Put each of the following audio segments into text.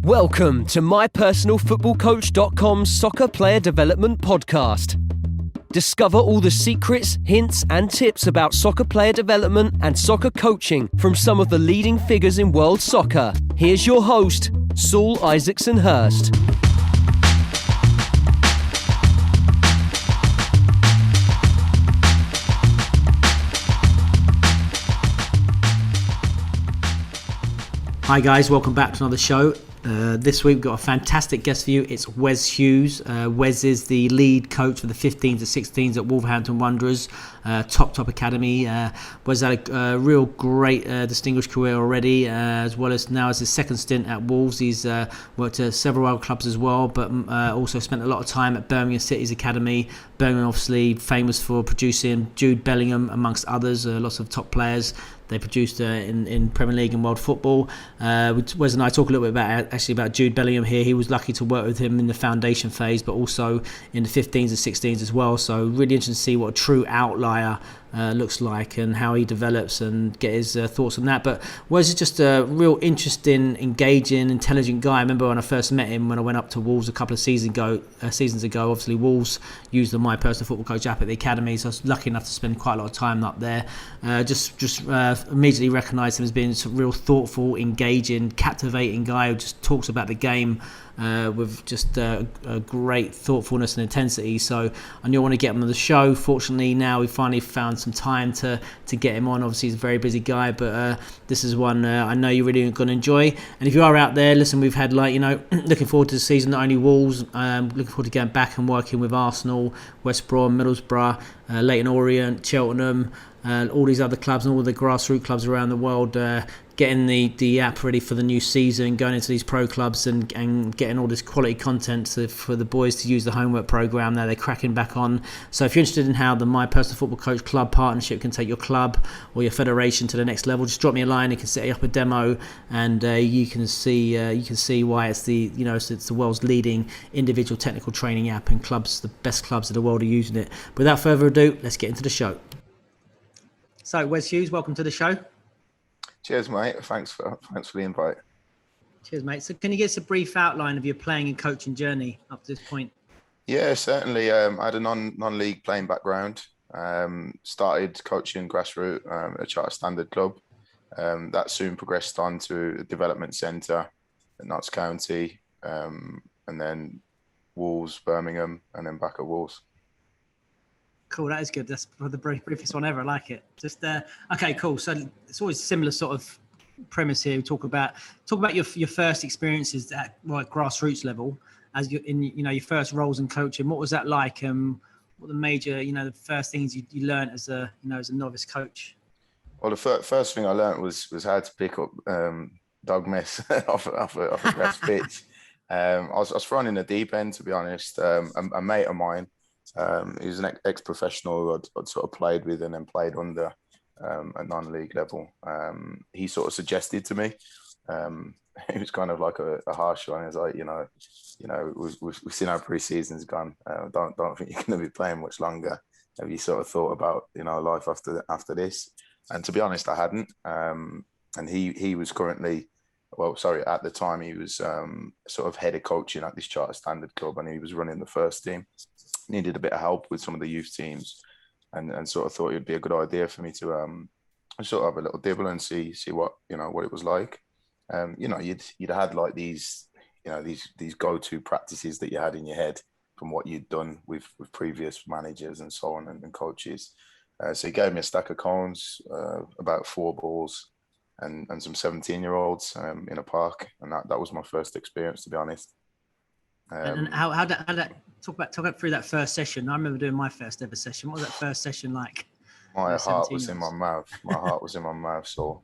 Welcome to MyPersonalFootballCoach.com's Soccer Player Development Podcast. Discover all the secrets, hints and tips about soccer player development and soccer coaching from some of the leading figures in world soccer. Here's your host, Saul Isaksson-Hurst. Hi guys, welcome back to another show. This week we've got a fantastic guest for you. It's Wes Hughes. Wes is the lead coach for the 15s and 16s at Wolverhampton Wanderers, top academy. Wes had a real great distinguished career already, as well as now as his second stint at Wolves. He's worked at several other clubs as well, but also spent a lot of time at Birmingham City's academy. Birmingham obviously famous for producing Jude Bellingham amongst others, lots of top players. They produced in Premier League and world football. Wes and I talk a little bit about Jude Bellingham here. He was lucky to work with him in the foundation phase, but also in the 15s and 16s as well. So really interesting to see what a true outlier looks like and how he develops and get his thoughts on that. But Wes is just a real interesting, engaging, intelligent guy. I remember when I first met him when I went up to Wolves a couple of seasons ago. Obviously Wolves used the My Personal Football Coach app at the Academy, so I was lucky enough to spend quite a lot of time up there. Just immediately recognised him as being a real thoughtful, engaging, captivating guy who just talks about the game with just a great thoughtfulness and intensity. So I knew I wanted to get him on the show. Fortunately, now we finally found some time to get him on. Obviously, he's a very busy guy, but this is one I know you're really going to enjoy. And if you are out there, listen, we've had looking forward to the season, not only Wolves, looking forward to getting back and working with Arsenal, West Brom, Middlesbrough, Leyton Orient, Cheltenham, all these other clubs and all the grassroots clubs around the world, getting the app ready for the new season, going into these pro clubs and getting all this quality content for the boys to use the homework program. Now they're cracking back on. So if you're interested in how the My Personal Football Coach Club partnership can take your club or your federation to the next level, just drop me a line. You can set up a demo, and you can see why it's it's the world's leading individual technical training app, and clubs, the best clubs in the world, are using it. But without further ado, let's get into the show. So, Wes Hughes, welcome to the show. Cheers, mate. Thanks for the invite. Cheers, mate. So can you give us a brief outline of your playing and coaching journey up to this point? Yeah, certainly. I had a non-league playing background. Started coaching grassroots at a Charter Standard club. That soon progressed on to a development centre at Notts County, and then Wolves, Birmingham, and then back at Wolves. Cool, that is good. That's the briefest one ever. I like it. Just okay, cool. So it's always a similar sort of premise here. We talk about your first experiences at grassroots level, as your first roles in coaching. What was that like? What the major the first things you learned as a novice coach? Well, the first thing I learned was how to pick up dog mess off a grass pitch. I was thrown in the deep end, to be honest. A mate of mine. He was an ex-professional who I'd sort of played with and then played under at non-league level. He sort of suggested to me, it was kind of like a harsh one. He was like, we've seen how pre-season's gone. Don't think you're going to be playing much longer. Have you sort of thought about life after this? And to be honest, I hadn't. And he was currently, at the time he was sort of head of coaching at this Charter Standard club, and he was running the first team. Needed a bit of help with some of the youth teams, and sort of thought it would be a good idea for me to sort of have a little dibble and see what what it was like. You'd had like these go-to practices that you had in your head from what you'd done with previous managers and so on and coaches. So he gave me a stack of cones, about 4 balls, and some 17-year-olds in a park, and that was my first experience, to be honest. And how that talk about through that first session? I remember doing my first ever session. What was that first session like? My heart was in my mouth. My heart was in my mouth. So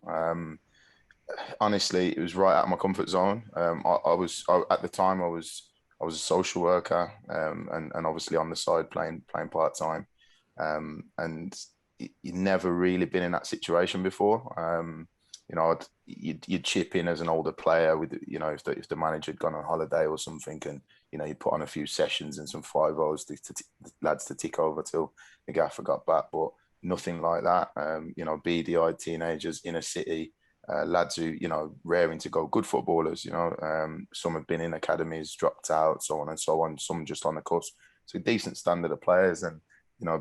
honestly, it was right out of my comfort zone. At the time I was a social worker, and obviously on the side playing part time, and you'd never really been in that situation before. You'd chip in as an older player with, if the manager had gone on holiday or something, and, you'd put on a few sessions and some 5-0s to lads to tick over till the gaffer got back, but nothing like that. Beady-eyed teenagers in a city lads who, raring to go, good footballers, some have been in academies, dropped out, so on and so on, some just on the cusp. So a decent standard of players, and,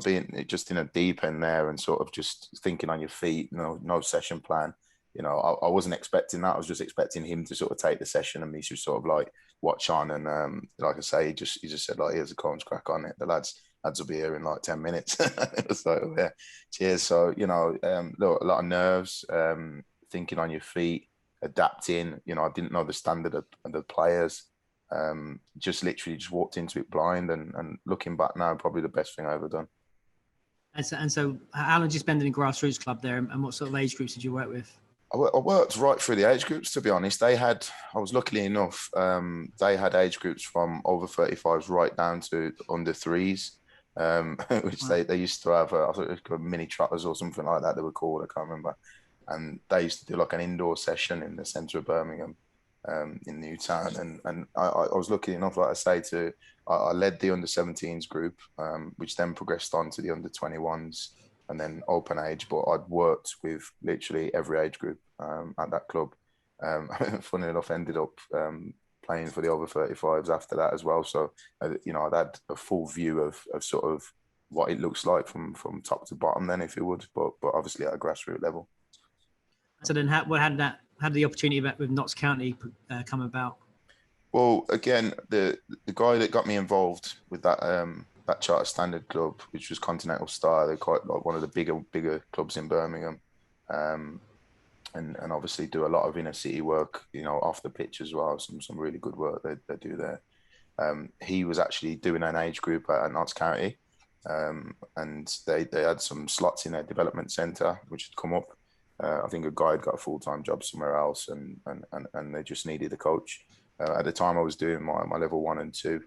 being just in a deep end there and sort of just thinking on your feet, no session plan. I wasn't expecting that. I was just expecting him to sort of take the session and me to sort of like watch on. And like I say, he just said, like, here's a cones, crack on it. The lads will be here in like 10 minutes. It was like, oh, yeah, cheers. So, look, a lot of nerves, thinking on your feet, adapting. I didn't know the standard of the players. Just literally just walked into it blind, and looking back now, probably the best thing I ever done. And so how long did you spend in the grassroots club there, and what sort of age groups did you work with? I worked right through the age groups, to be honest. I was lucky enough, they had age groups from over 35s right down to under 3s, which wow. they used to have, I thought it was called mini trotters or something like that they were called, I can't remember. And they used to do like an indoor session in the centre of Birmingham, in Newtown. And I was lucky enough, like I say, I led the under 17s group, which then progressed on to the under 21s. And then open age, but I'd worked with literally every age group at that club. Funny enough, ended up playing for the over 35s after that as well. So, I'd had a full view of sort of what it looks like from top to bottom then, if you would, but obviously at a grassroots level. So then how did the opportunity with Notts County come about? Well, again, the guy that got me involved with that Charter Standard club, which was Continental Star, they're quite like one of the bigger clubs in Birmingham, and obviously do a lot of inner city work, off the pitch as well. Some really good work they do there. He was actually doing an age group at Notts County, and they had some slots in their development centre which had come up. I think a guy had got a full-time job somewhere else, and they just needed a coach. At the time, I was doing my level 1 and 2.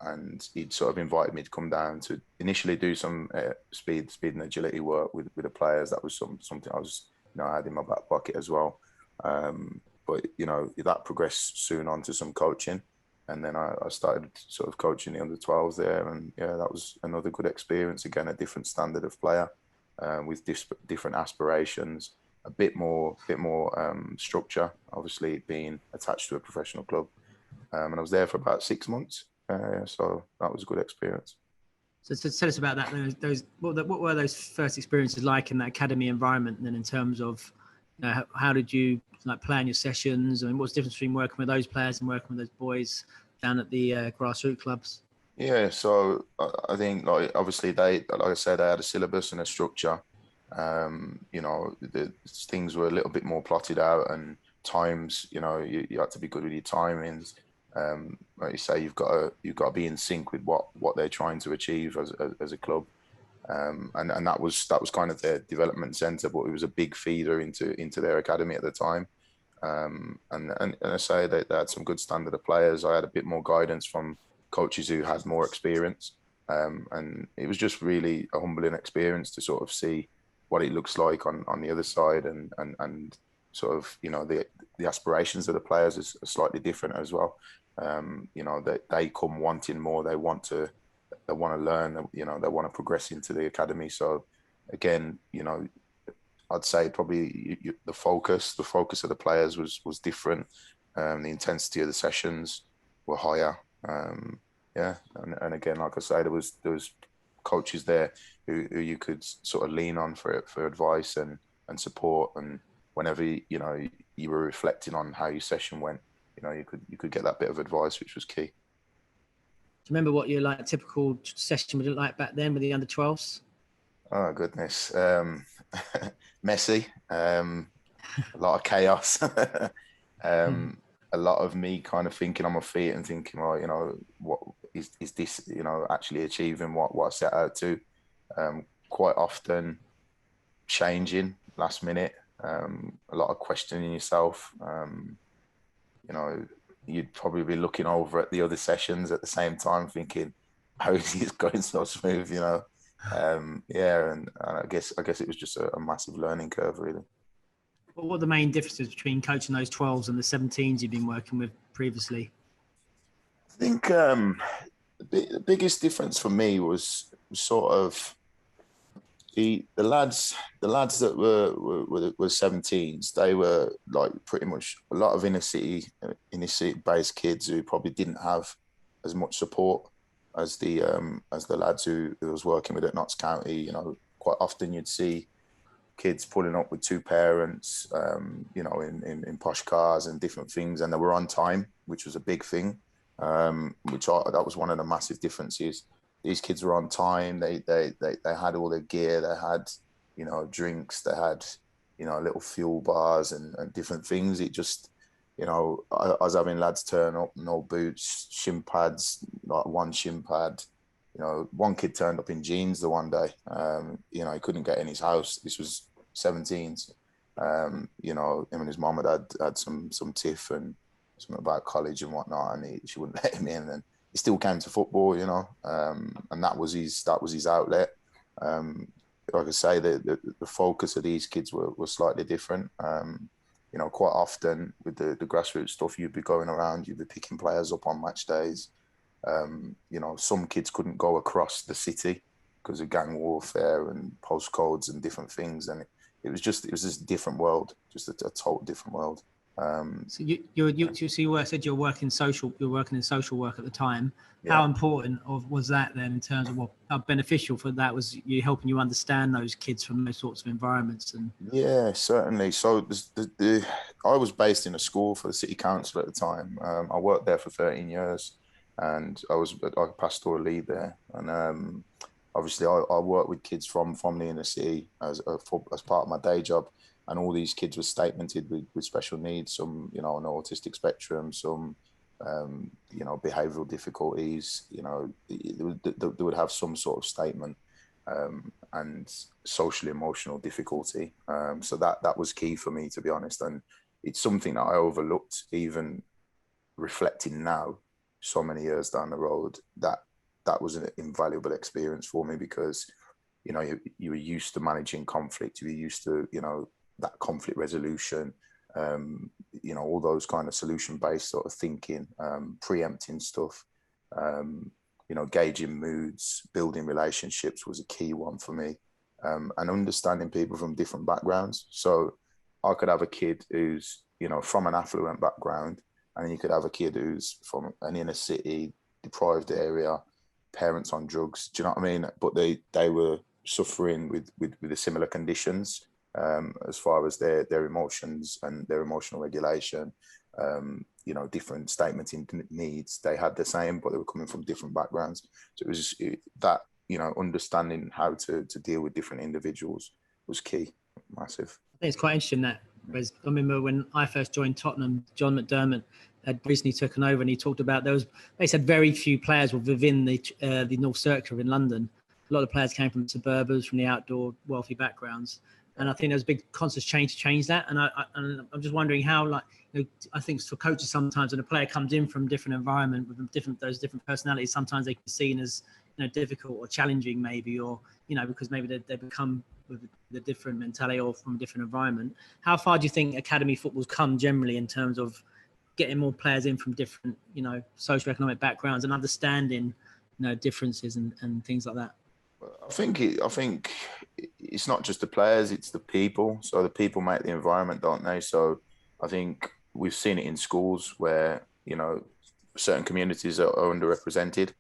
And he'd sort of invited me to come down to initially do some speed and agility work with the players. That was something I was, I had in my back pocket as well. But that progressed soon on to some coaching, and then I started sort of coaching the under 12s there, and yeah, that was another good experience. Again, a different standard of player, with different aspirations, a bit more structure. Obviously, being attached to a professional club, and I was there for about 6 months. So that was a good experience. So tell us about that. What were those first experiences like in that academy environment? And then in terms of, how did you plan your sessions? I mean, what's the difference between working with those players and working with those boys down at the grassroots clubs? Yeah, so I think obviously they, like I said, they had a syllabus and a structure. The things were a little bit more plotted out, and times, you had to be good with your timings. Like you say, you've got to be in sync with what they're trying to achieve as a club, and that was kind of their development centre, but it was a big feeder into their academy at the time. And I say they had some good standard of players. I had a bit more guidance from coaches who had more experience, and it was just really a humbling experience to sort of see what it looks like on the other side, and sort of the aspirations of the players is slightly different as well. That they come wanting more. They want to learn. They want to progress into the academy. So again, I'd say probably the focus of the players was different. The intensity of the sessions were higher. And again, like I say, there was coaches there who you could sort of lean on for advice and support. And whenever you were reflecting on how your session went, you could get that bit of advice, which was key. Do you remember what your typical session would look like back then with the under 12s? Oh goodness, messy, a lot of chaos, a lot of me kind of thinking on my feet and thinking, well, what is this, actually achieving what I set out to? Quite often changing last minute, a lot of questioning yourself. You'd probably be looking over at the other sessions at the same time, thinking, "How is this going so smooth?" And I guess it was just a massive learning curve, really. What are the main differences between coaching those 12s and the 17s you've been working with previously? I think the biggest difference for me was sort of the lads that were 17s, they were like pretty much a lot of inner city based kids who probably didn't have as much support as the lads who was working with at Notts County. You know, quite often you'd see kids pulling up with two parents, you know, in posh cars and different things, and they were on time, which was a big thing. That was one of the massive differences. These kids were on time. They had all their gear. They had, you know, drinks. They had, you know, little fuel bars and different things. It just, you know, I was having lads turn up, no boots, shin pads, like one shin pad. You know, one kid turned up in jeans the one day. You know, he couldn't get in his house. This was 17s. You know, him and his mum had some tiff and something about college and whatnot, and she wouldn't let him in. And he still came to football, you know, and that was his outlet. Like I say, the focus of these kids were slightly different. You know, quite often with the grassroots stuff, you'd be going around, you'd be picking players up on match days. You know, some kids couldn't go across the city because of gang warfare and postcodes and different things, and it was just a different world, just a total different world. So you said you're working in social work at the time. Yeah. How important was that then in terms of how beneficial for that was you helping you understand those kids from those sorts of environments? And yeah, certainly. So I was based in a school for the city council at the time. I worked there for 13 years, and I was a pastoral lead there. And obviously, I worked with kids from the inner city as part of my day job. And all these kids were statemented with special needs, some, you know, on the autistic spectrum, some, you know, behavioural difficulties, you know, they would have some sort of statement and social emotional difficulty. So that was key for me, to be honest. And it's something that I overlooked, even reflecting now, so many years down the road, that was an invaluable experience for me, because, you know, you were used to managing conflict, you were used to, you know, that conflict resolution, you know, all those kind of solution-based sort of thinking, preempting stuff, you know, gauging moods, building relationships was a key one for me, and understanding people from different backgrounds. So I could have a kid who's, you know, from an affluent background, and you could have a kid who's from an inner city, deprived area, parents on drugs. Do you know what I mean? But they were suffering with the similar conditions. As far as their emotions and their emotional regulation, you know, different statementing needs, they had the same, but they were coming from different backgrounds. So it was that, you know, understanding how to deal with different individuals was key, massive. I think it's quite interesting that, whereas I remember when I first joined Tottenham, John McDermott had recently taken over, and he talked about they said very few players were within the North Circular in London. A lot of players came from suburbs, from the outdoor wealthy backgrounds. And I think there was a big conscious change to change that. And I'm just wondering how, like, you know, I think for coaches sometimes when a player comes in from different environment with those different personalities, sometimes they can be seen as, you know, difficult or challenging maybe, or, you know, because maybe they become with a different mentality or from a different environment. How far do you think academy football's come generally in terms of getting more players in from different, you know, socioeconomic backgrounds and understanding, you know, differences and things like that? I think it's not just the players, it's the people. So the people make the environment, don't they? So I think we've seen it in schools where, you know, certain communities are underrepresented.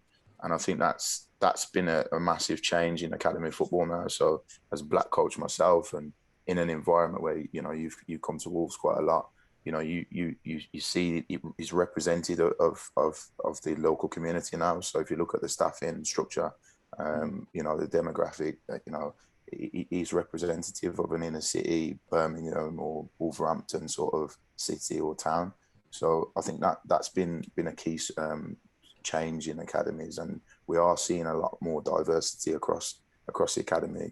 And I think that's been a massive change in academy football now. So as a black coach myself, and in an environment where, you know, you come to Wolves quite a lot, you know, you see it is represented of the local community now. So if you look at the staffing structure, you know, the demographic, you know, is representative of an inner city, Birmingham or Wolverhampton sort of city or town. So I think that's been a key change in academies, and we are seeing a lot more diversity across the academy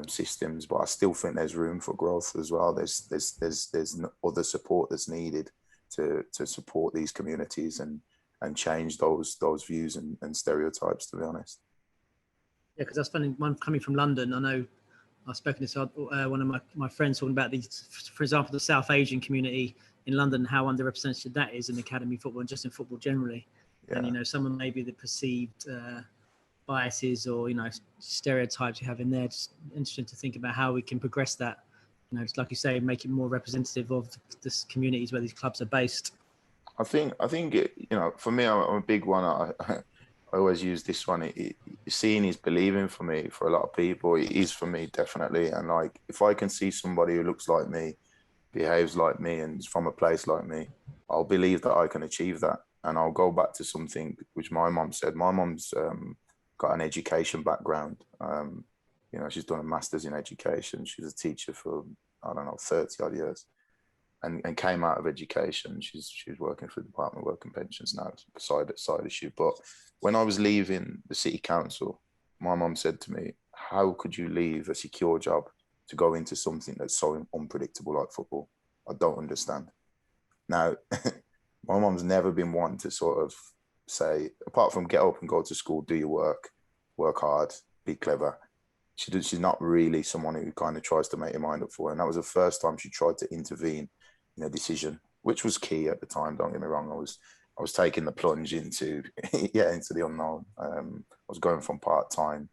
systems. But I still think there's room for growth as well. There's other support that's needed to support these communities and change those views and stereotypes, to be honest. Yeah, because that's funny. One coming from London, I know I've spoken to one of my friends talking about these, for example, the South Asian community in London, how underrepresented that is in academy football and just in football generally. Yeah. And, you know, some of maybe the perceived biases or, stereotypes you have in there. Just interesting to think about how we can progress that. Just like you say, make it more representative of the communities where these clubs are based. I think for me, I'm a big one. I always use this one. Seeing is believing for me. For a lot of people, it is for me, definitely. And like, if I can see somebody who looks like me, behaves like me, and is from a place like me, I'll believe that I can achieve that. And I'll go back to something which my mum said. My mum's got an education background. She's done a master's in education. She's a teacher for, 30 odd years. And came out of education. She's working for the Department of Work and Pensions now. It's a side issue. But when I was leaving the city council, my mum said to me, "How could you leave a secure job to go into something that's so unpredictable like football? I don't understand." Now, my mum's never been one to sort of say, apart from get up and go to school, do your work hard, be clever. She's not really someone who kind of tries to make your mind up for her. And that was the first time she tried to intervene in a decision, which was key at the time. Don't get me wrong. I was taking the plunge into the unknown. I was going from part-time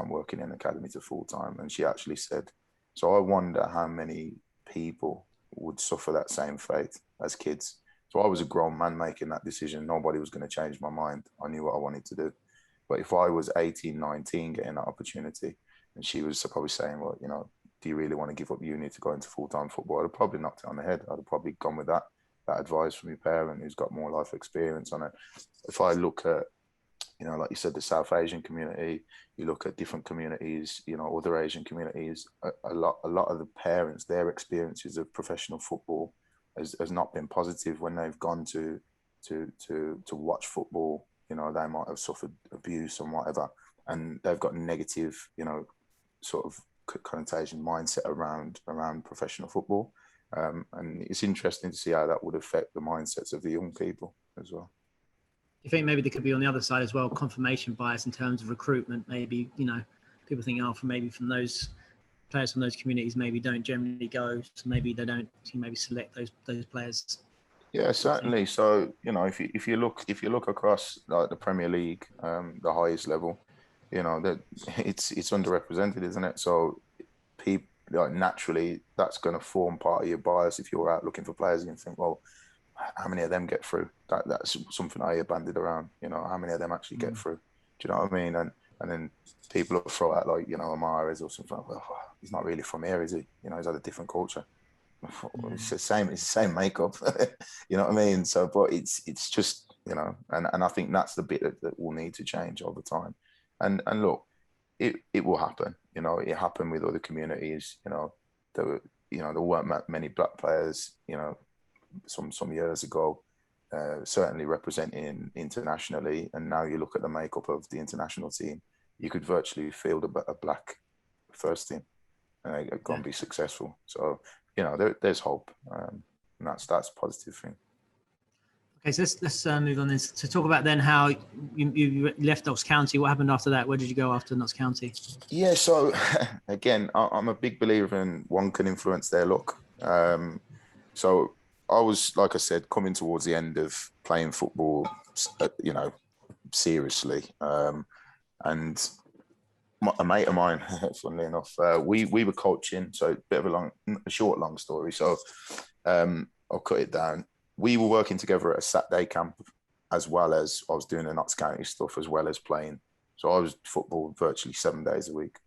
working in Academy to full-time. And she actually said, so I wonder how many people would suffer that same fate as kids. So I was a grown man making that decision. Nobody was going to change my mind. I knew what I wanted to do. But if I was 18, 19, getting that opportunity, and she was probably saying, well, do you really want to give up uni to go into full-time football? I'd have probably knocked it on the head. I'd have probably gone with that advice from your parent who's got more life experience on it. If I look at, like you said, the South Asian community, you look at different communities, other Asian communities, a lot of the parents, their experiences of professional football has not been positive when they've gone to watch football. They might have suffered abuse and whatever, and they've got negative, sort of connotation mindset around professional football. And it's interesting to see how that would affect the mindsets of the young people as well. Do you think maybe there could be on the other side as well, confirmation bias in terms of recruitment? Maybe, people think, from those players from those communities maybe don't generally go, so maybe they don't maybe select those players. Yeah, certainly. So, if you look across like the Premier League, the highest level, that it's underrepresented, isn't it? So people, naturally, that's going to form part of your bias if you're out looking for players and you think, well, how many of them get through? That's something I hear banded around. How many of them actually get through? Do you know what I mean? And then people will throw out like, Amares or something. Well, he's not really from here, is he? He's had a different culture. It's the same makeup. You know what I mean? So, but it's just, and I think that's the bit that will need to change over time. And look, it will happen. It happened with other communities. There weren't many black players. Some years ago, certainly representing internationally. And now you look at the makeup of the international team, you could virtually field a black first team and go and be successful. So, there's hope, and that's a positive thing. Okay, so let's move on this to talk about then how you left Notts County. What happened after that? Where did you go after Notts County? Yeah, so again, I'm a big believer in one can influence their luck. So I was, like I said, coming towards the end of playing football, seriously, and a mate of mine, funnily enough, we were coaching. So a bit of a short, long story. So I'll cut it down. We were working together at a Saturday camp, as well as I was doing the Notts County stuff, as well as playing. So I was football virtually 7 days a week.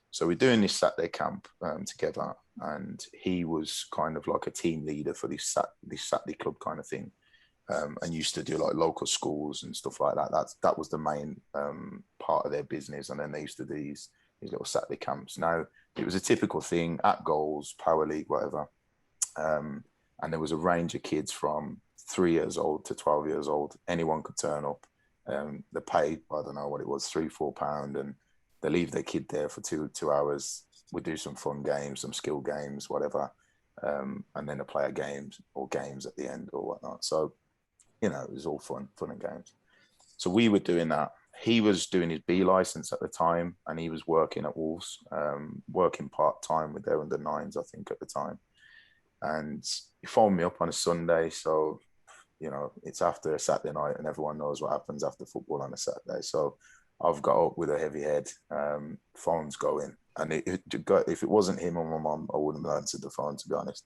So we're doing this Saturday camp together, and he was kind of like a team leader for this Saturday club kind of thing. And used to do like local schools and stuff like that. That was the main part of their business. And then they used to do these little Saturday camps. Now, it was a typical thing at goals, power league, whatever. And there was a range of kids from 3 years old to 12 years old. Anyone could turn up. They paid, I don't know what it was, £3-4, and they leave their kid there for two hours. We do some fun games, some skill games, whatever. And then they play games at the end or whatnot. So, it was all fun and games. So we were doing that. He was doing his B license at the time, and he was working at Wolves, working part-time with their under-9s, I think, at the time. And he phoned me up on a Sunday. So, it's after a Saturday night, and everyone knows what happens after football on a Saturday. So I've got up with a heavy head, phone's going. And if it wasn't him or my mum, I wouldn't have answered the phone, to be honest.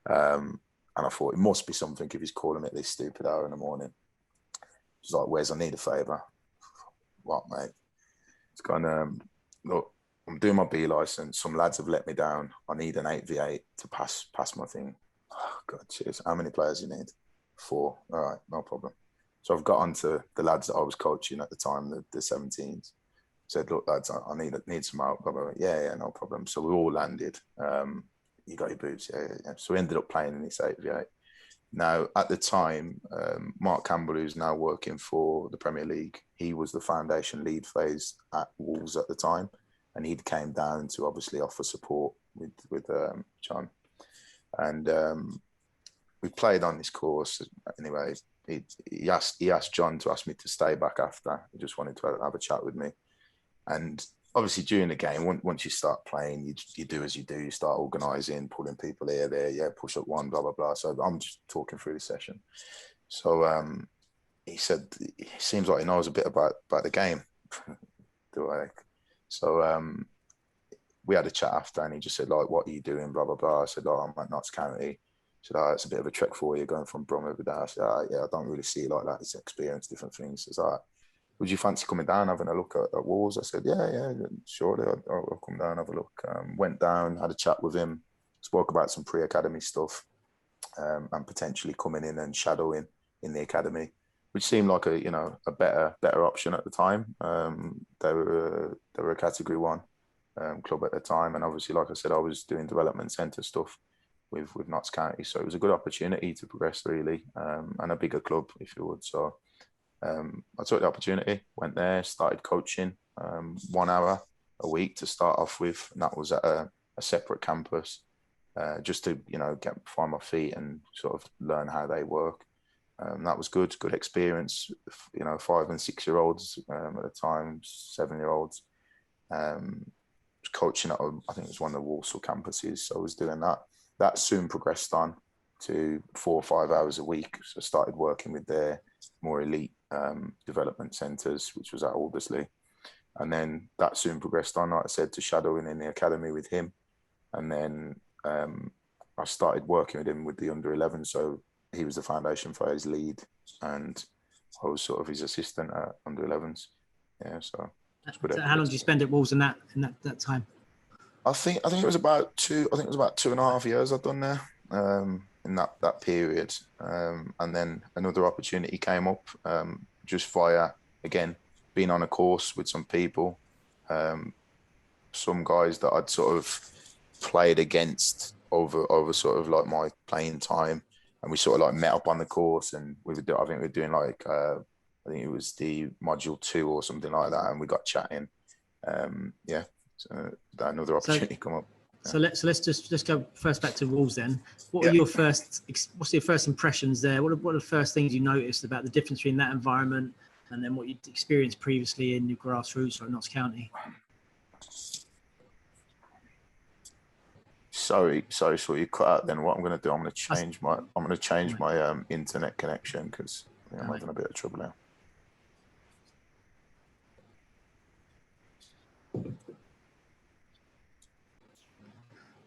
And I thought, it must be something if he's calling me at this stupid hour in the morning. She's like, Wes, I need a favour. What, mate? It's gone, look, I'm doing my B licence. Some lads have let me down. I need an 8v8 to pass my thing. Oh, God, cheers. How many players do you need? 4. All right, no problem. So I've got onto the lads that I was coaching at the time, the 17s. Said, look, lads, I need some help. Blah, blah, blah. Yeah, no problem. So we all landed. You got your boots? Yeah. So we ended up playing in this 8v8. Now, at the time, Mark Campbell, who's now working for the Premier League, he was the foundation lead phase at Wolves at the time. And he came down to obviously offer support with John. And we played on this course. Anyway, he asked John to ask me to stay back after. He just wanted to have a chat with me. And obviously during the game, once you start playing, you do as you do. You start organising, pulling people here, there, yeah, push up one, blah, blah, blah. So I'm just talking through the session. So he said, it seems like he knows a bit about the game. Do I? So we had a chat after, and he just said, like, what are you doing, blah, blah, blah. I said, I'm at Notts County. He said, it's a bit of a trek for you going from Brom over there. I said, yeah, I don't really see it like that. It's experience, different things. He says, would you fancy coming down, having a look at Wolves? I said, yeah, surely, I'll come down, have a look. Went down, had a chat with him, spoke about some pre-academy stuff, and potentially coming in and shadowing in the academy, which seemed like a better option at the time. They were a Category 1 club at the time, and obviously, like I said, I was doing development centre stuff with Notts County, so it was a good opportunity to progress really, and a bigger club, if you would. So I took the opportunity, went there, started coaching 1 hour a week to start off with, and that was at a separate campus, just to find my feet and sort of learn how they work. That was good experience. 5 and 6 year olds at the time, 7-year-olds. Coaching at I think it was one of the Walsall campuses, so I was doing that. That soon progressed on to 4 or 5 hours a week. So I started working with their more elite development centres, which was at Aldersley. And then that soon progressed on, like I said, to shadowing in the academy with him. And then I started working with him with the under-11. So he was the foundation for his lead, and I was sort of his assistant at under-11s. Yeah, so it's good. So how long did you spend at Wolves in that time? I think it was about 2.5 years I've done there. In that period, and then another opportunity came up, just via, again, being on a course with some people, some guys that I'd sort of played against over sort of like my playing time, and we sort of like met up on the course, and I think we were doing like I think it was the module 2 or something like that, and we got chatting. So another opportunity come up. So let's just go first back to Wolves then. What's your first impressions there? What are the first things you noticed about the difference between that environment and then what you'd experienced previously in the grassroots or Notts County? Sorry, you cut out. Then what I'm going to do? I'm going to change my internet connection because I'm having a bit of trouble now.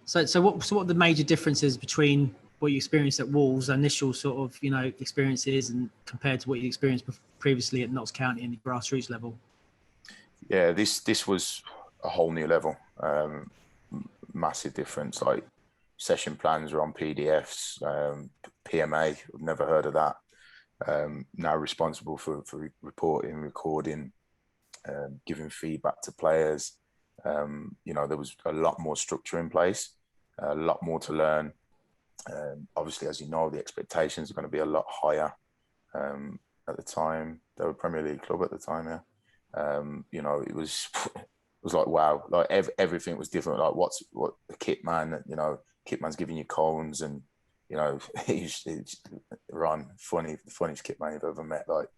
So what are the major differences between what you experienced at Wolves, initial sort of experiences, and compared to what you experienced previously at Notts County and the grassroots level? Yeah, this was a whole new level. Massive difference. Like session plans were on PDFs. PMA, I've never heard of that. Now responsible for reporting, recording, giving feedback to players. There was a lot more structure in place, a lot more to learn. Obviously, as you know, the expectations are going to be a lot higher. At the time, they were a Premier League club at the time. Yeah, it was like wow, like everything was different. Like what the kit man, kit man's giving you cones, and he's Ron, the funniest kit man you've ever met. Like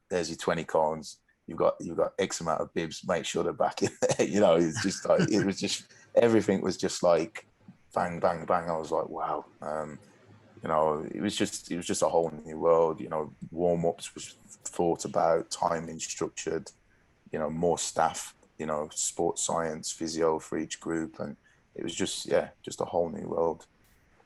there's your 20 cones. You've got X amount of bibs. Make sure they're back in there. It's just like it was just everything was just like bang, bang, bang. I was like, wow. It was just a whole new world. Warm ups was thought about, timing structured. more staff, sports science, physio for each group. And it was just a whole new world.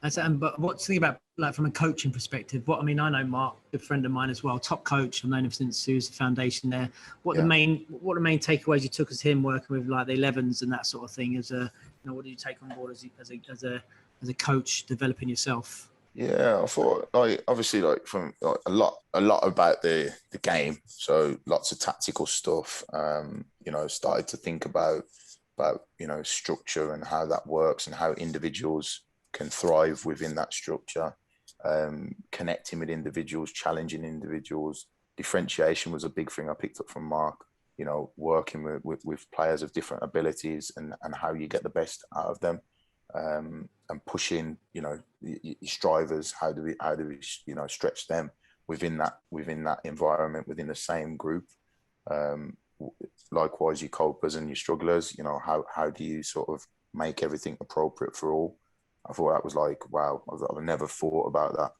But what's the thing about, like, from a coaching perspective? I know Mark, a good friend of mine as well, top coach. I've known him since he was the foundation there. What are the main takeaways you took as him working with like the 11s and that sort of thing? What did you take on board as a coach developing yourself? Yeah, I thought, obviously, from a lot about the game. So lots of tactical stuff. Started to think about structure and how that works and how individuals can thrive within that structure. Connecting with individuals, challenging individuals. Differentiation was a big thing I picked up from Mark. Working with players of different abilities and how you get the best out of them. And pushing, your strivers. How do we stretch them within that environment, within the same group? Likewise, your copers and your strugglers. How do you sort of make everything appropriate for all? I thought that was like, wow, I've never thought about that.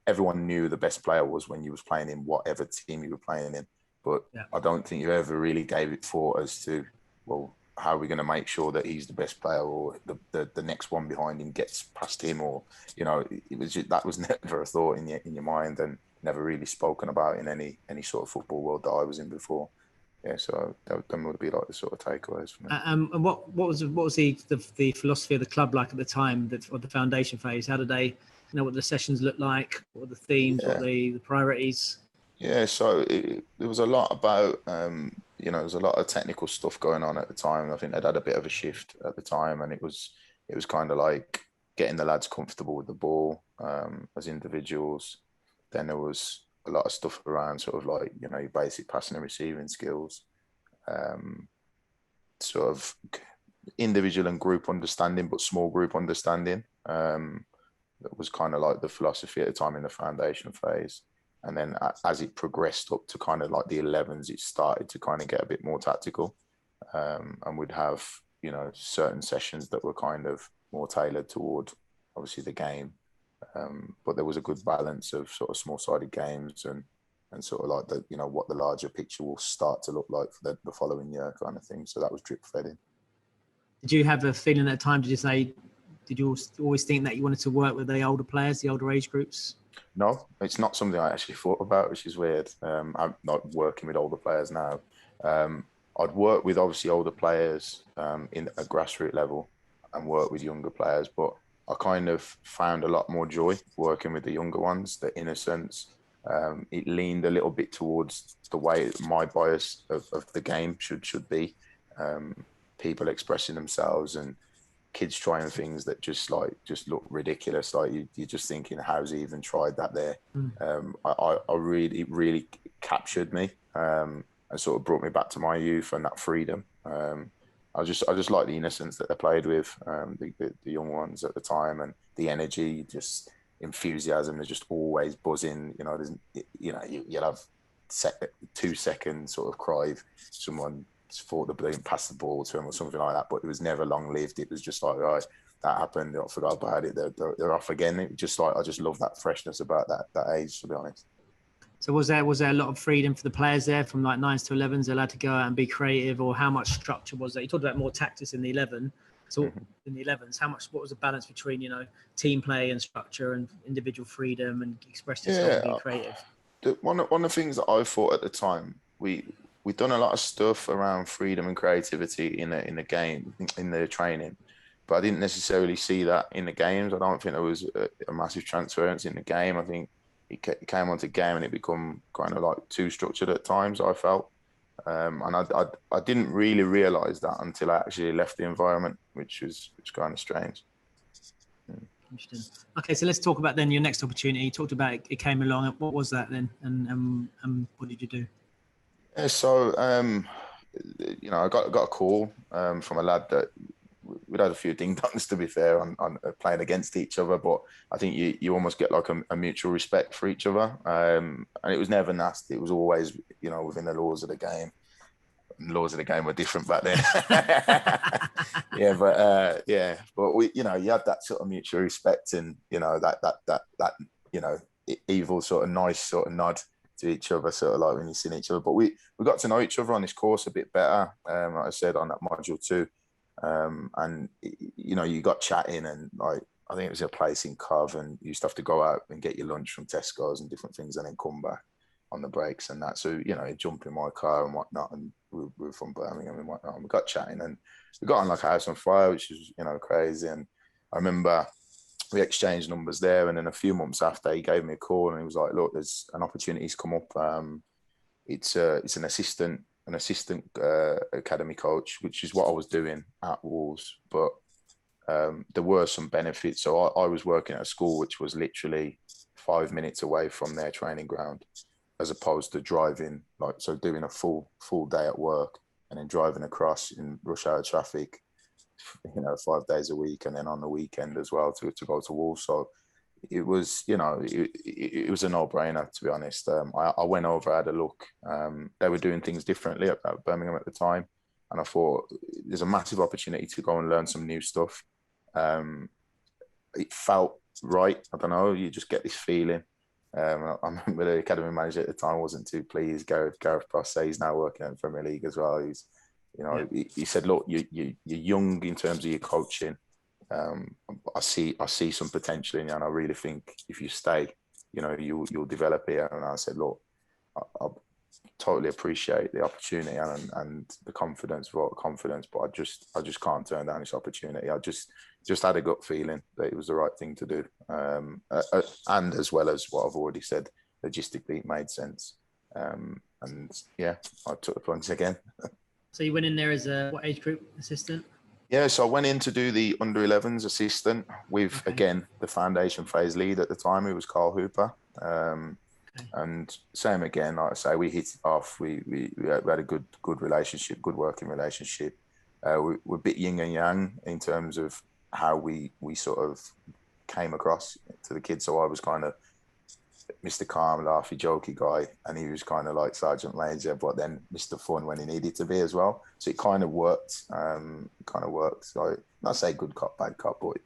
Everyone knew the best player was when you was playing in whatever team you were playing in, but I don't think you ever really gave it thought as to, well, how are we going to make sure that he's the best player, or the next one behind him gets past him, or that was never a thought in your mind, and never really spoken about in any sort of football world that I was in before. Yeah, so that would be like the sort of takeaways for me. And what was the philosophy of the club like at the time, or the foundation phase? How did they, what the sessions looked like? What were the themes? What were the priorities? Yeah, so there was a lot about, there was a lot of technical stuff going on at the time. I think they'd had a bit of a shift at the time, and it was kind of like getting the lads comfortable with the ball as individuals. Then there was a lot of stuff around sort of like, your basic passing and receiving skills, sort of individual and group understanding, but small group understanding. That was kind of like the philosophy at the time in the foundation phase. And then as it progressed up to kind of like the 11s, it started to kind of get a bit more tactical. And we'd have, certain sessions that were kind of more tailored toward obviously the game. But there was a good balance of sort of small-sided games and sort of like what the larger picture will start to look like for the following year kind of thing. So that was drip fed in. Did you have a feeling at the time? Did you always think that you wanted to work with the older players, the older age groups? No, it's not something I actually thought about, which is weird. I'm not working with older players now. I'd work with obviously older players in a grassroots level and work with younger players, but I kind of found a lot more joy working with the younger ones, the innocence. It leaned a little bit towards the way my bias of the game should be. People expressing themselves and kids trying things that just look ridiculous. Like you're just thinking, how's he even tried that there? I really captured me and sort of brought me back to my youth and that freedom. I just like the innocence that they played with, the young ones at the time, and the energy, just enthusiasm. They're just always buzzing. You'll have 2 seconds sort of cry if someone thought they didn't pass the ball to him or something like that, but it was never long lived. It was just like, right, that happened. I forgot about it. They're off again. It just like, I just love that freshness about that age, to be honest. So was there a lot of freedom for the players there from like 9s to 11s? They're allowed to go out and be creative, or how much structure was there? You talked about more tactics in the 11. So in the 11s, what was the balance between, team play and structure and individual freedom and express yourself and being creative? One of the things that I thought at the time, we've done a lot of stuff around freedom and creativity in the game, in the training, but I didn't necessarily see that in the games. I don't think there was a massive transference in the game. I think it came onto game and it become kind of like too structured at times, I felt. And I didn't really realise that until I actually left the environment, which was kind of strange. Interesting. Okay, so let's talk about then your next opportunity. You talked about it came along. What was that then, and what did you do? Yeah, so I got a call from a lad that we'd had a few ding-dongs, to be fair, on playing against each other, but I think you almost get like a mutual respect for each other, and it was never nasty. It was always within the laws of the game. And laws of the game were different back then. but we, you had that sort of mutual respect, and that evil sort of nice sort of nod to each other, sort of like when you've seen each other. But we got to know each other on this course a bit better, like I said, on that module 2. And, you know, you got chatting, and like, I think it was a place in Cov, and you used to have to go out and get your lunch from Tesco's and different things, and then come back on the breaks and that. So, you know, you jump in my car and whatnot, and we were from Birmingham and whatnot, and we got chatting, and we got on like a house on fire, which is, you know, crazy. And I remember we exchanged numbers there, and then a few months after, he gave me a call, and he was like, look, there's an opportunity's come up. It's an assistant academy coach, which is what I was doing at Wolves, but there were some benefits. So I was working at a school which was literally 5 minutes away from their training ground, as opposed to driving, like, so doing a full day at work and then driving across in rush hour traffic, you know, 5 days a week, and then on the weekend as well to go to Wolves. So it was, you know, it was a no-brainer, to be honest. I went over, had a look. They were doing things differently at Birmingham at the time, and I thought there's a massive opportunity to go and learn some new stuff. It felt right. I don't know, you just get this feeling. I remember the academy manager at the time wasn't too pleased. Gareth Bosse, he's now working in the Premier League as well. He's, you know, he said, look, you're young in terms of your coaching. I see some potential in you, and I really think if you stay, you know, you'll develop here. And I said, look, I totally appreciate the opportunity and the confidence, but I just can't turn down this opportunity. I just had a gut feeling that it was the right thing to do, and as well as what I've already said, logistically it made sense. And yeah, I took the plunge again. So you went in there as a what age group assistant? Yeah, so I went in to do the under-11s assistant with, again, the foundation phase lead at the time, who was Carl Hooper. And same again, like I say, we hit it off. We had a good relationship, good working relationship. We're a bit yin and yang in terms of how we sort of came across to the kids. So I was kind of Mr. Calm, laughy, jokey guy, and he was kind of like Sergeant Major, but then Mr. Fun when he needed to be as well. So it kind of worked. So not say good cop, bad cop, but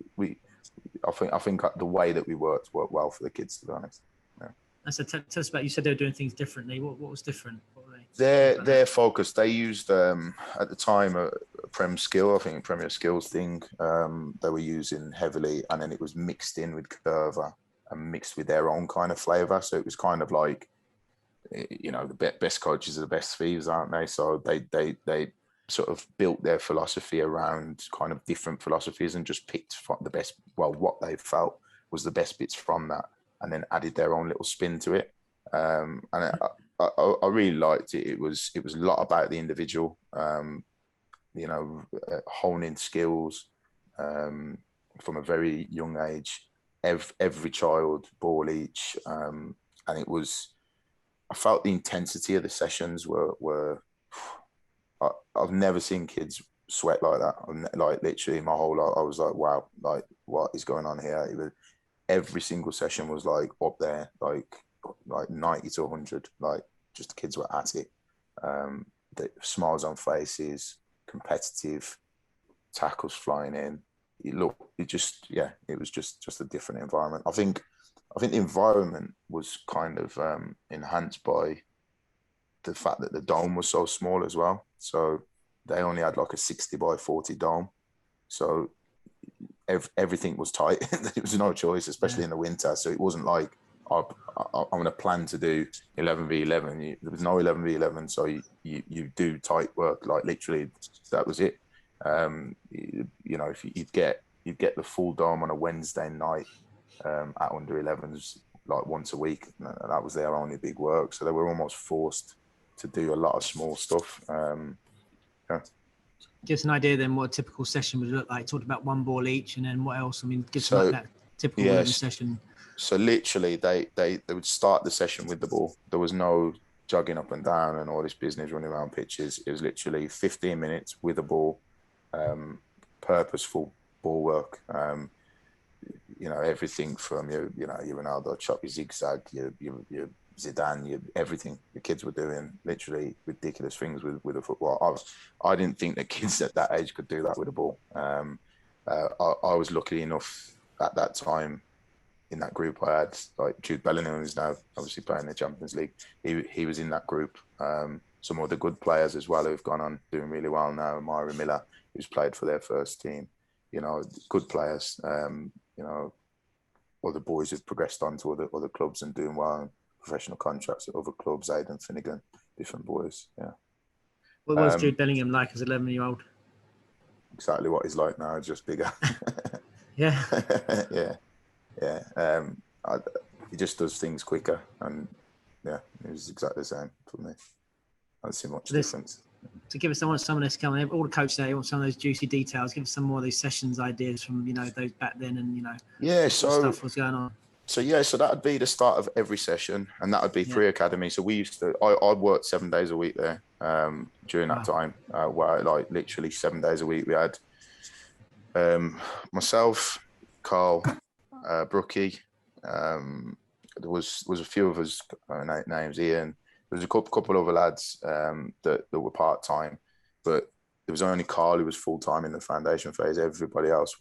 I think the way that we worked well for the kids, to be honest. Yeah. So tell us about, you said they were doing things differently. What was different? What were they? Their focus, they used at the time a Prem skill, I think a Premier Skills thing. They were using heavily, and then it was mixed in with Curver and mixed with their own kind of flavour. So it was kind of like, you know, the best coaches are the best thieves, aren't they? So they sort of built their philosophy around kind of different philosophies and just picked the best, well, what they felt was the best bits from that, and then added their own little spin to it. And I really liked it. It was a lot about the individual, you know, honing skills from a very young age. Every child, ball each, and it was. I felt the intensity of the sessions were. I've never seen kids sweat like that. Like literally, my whole life, I was like, wow, like what is going on here? It was, every single session was like up there, like 90 to 100. Like just the kids were at it. The smiles on faces, competitive, tackles flying in. It was just a different environment. I think the environment was kind of enhanced by the fact that the dome was so small as well. So they only had like a 60 by 40 dome. So everything was tight. There was no choice, especially in the winter. So it wasn't like I'm going to plan to do 11v11. There was no 11v11. So you do tight work. Like literally, that was it. You know, if you'd get the full dome on a Wednesday night at under 11s like once a week, and that was their only big work. So they were almost forced to do a lot of small stuff. Yeah. Give us an idea then what a typical session would look like. Talked about one ball each, and then what else? I mean, give us like that typical session. So literally, they would start the session with the ball. There was no jogging up and down and all this business running around pitches. It was literally 15 minutes with the ball, purposeful ball work. You know, everything from your Ronaldo chop, your zigzag, your Zidane, everything. The kids were doing literally ridiculous things with the football. I didn't think that kids at that age could do that with a ball. I was lucky enough at that time in that group I had like Jude Bellingham, who's now obviously playing the Champions League. He was in that group. Some other good players as well who've gone on doing really well now. Myra Miller, who's played for their first team. Good players. Other boys who've progressed on to other clubs and doing well, professional contracts at other clubs. Aidan Finnegan, different boys. Yeah. What was Jude Bellingham like as an 11-year-old? Exactly what he's like now, just bigger. Yeah. Yeah. He just does things quicker, and yeah, it was exactly the same for me. I don't see much difference. To give us some of this coming, all the coaches there want some of those juicy details. Give us some more of these sessions ideas from those back then, and yeah, so what stuff was going on. So that would be the start of every session, and that would be pre-academy. So we used to, I worked 7 days a week there during that time, where like literally 7 days a week we had myself, Carl, Brookie. There was a few of us names, Ian. There was a couple of other lads that were part time, but there was only Carl who was full time in the foundation phase. Everybody else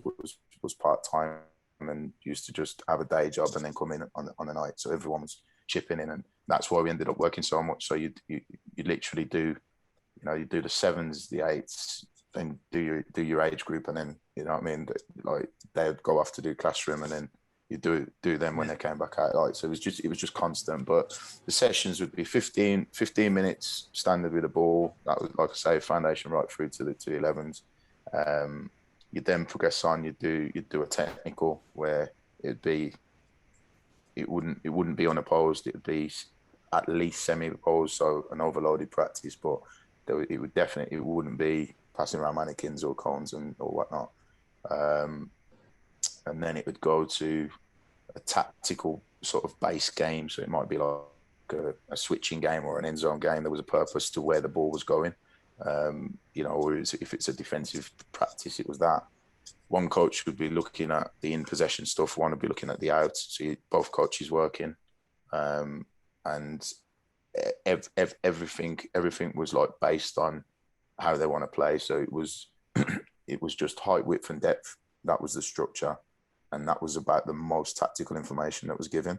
was part time and used to just have a day job and then come in on the night. So everyone was chipping in, and that's why we ended up working so much. So you literally do, you do the 7s, the 8s, then do your age group, and then like they'd go off to do classroom, and then you do them when they came back out. Like, so it was just constant. But the sessions would be 15 minutes standard with the ball. That was, like I say, foundation right through to the 11s. You then progress on. You do a technical where it wouldn't be unopposed. It would be at least semi-opposed, so an overloaded practice. But it wouldn't be passing around mannequins or cones or whatnot. And then it would go to a tactical sort of base game. So it might be like a switching game or an end zone game. There was a purpose to where the ball was going. Or if it's a defensive practice, it was that. One coach would be looking at the in-possession stuff. One would be looking at the out. So both coaches working. And everything was like based on how they want to play. So it was just height, width and depth. That was the structure. And that was about the most tactical information that was given.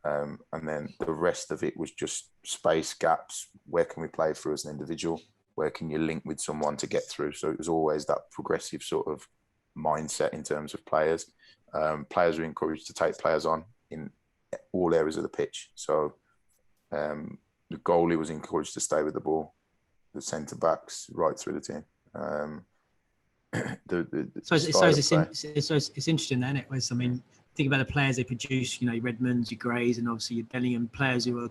And then the rest of it was just space, gaps. Where can we play through as an individual? Where can you link with someone to get through? So it was always that progressive sort of mindset in terms of players. Players were encouraged to take players on in all areas of the pitch. So the goalie was encouraged to stay with the ball. The centre backs right through the team. It's interesting then, it was. I mean, think about the players they produce. Your Redmonds, your Greys, and obviously your Bellingham players who are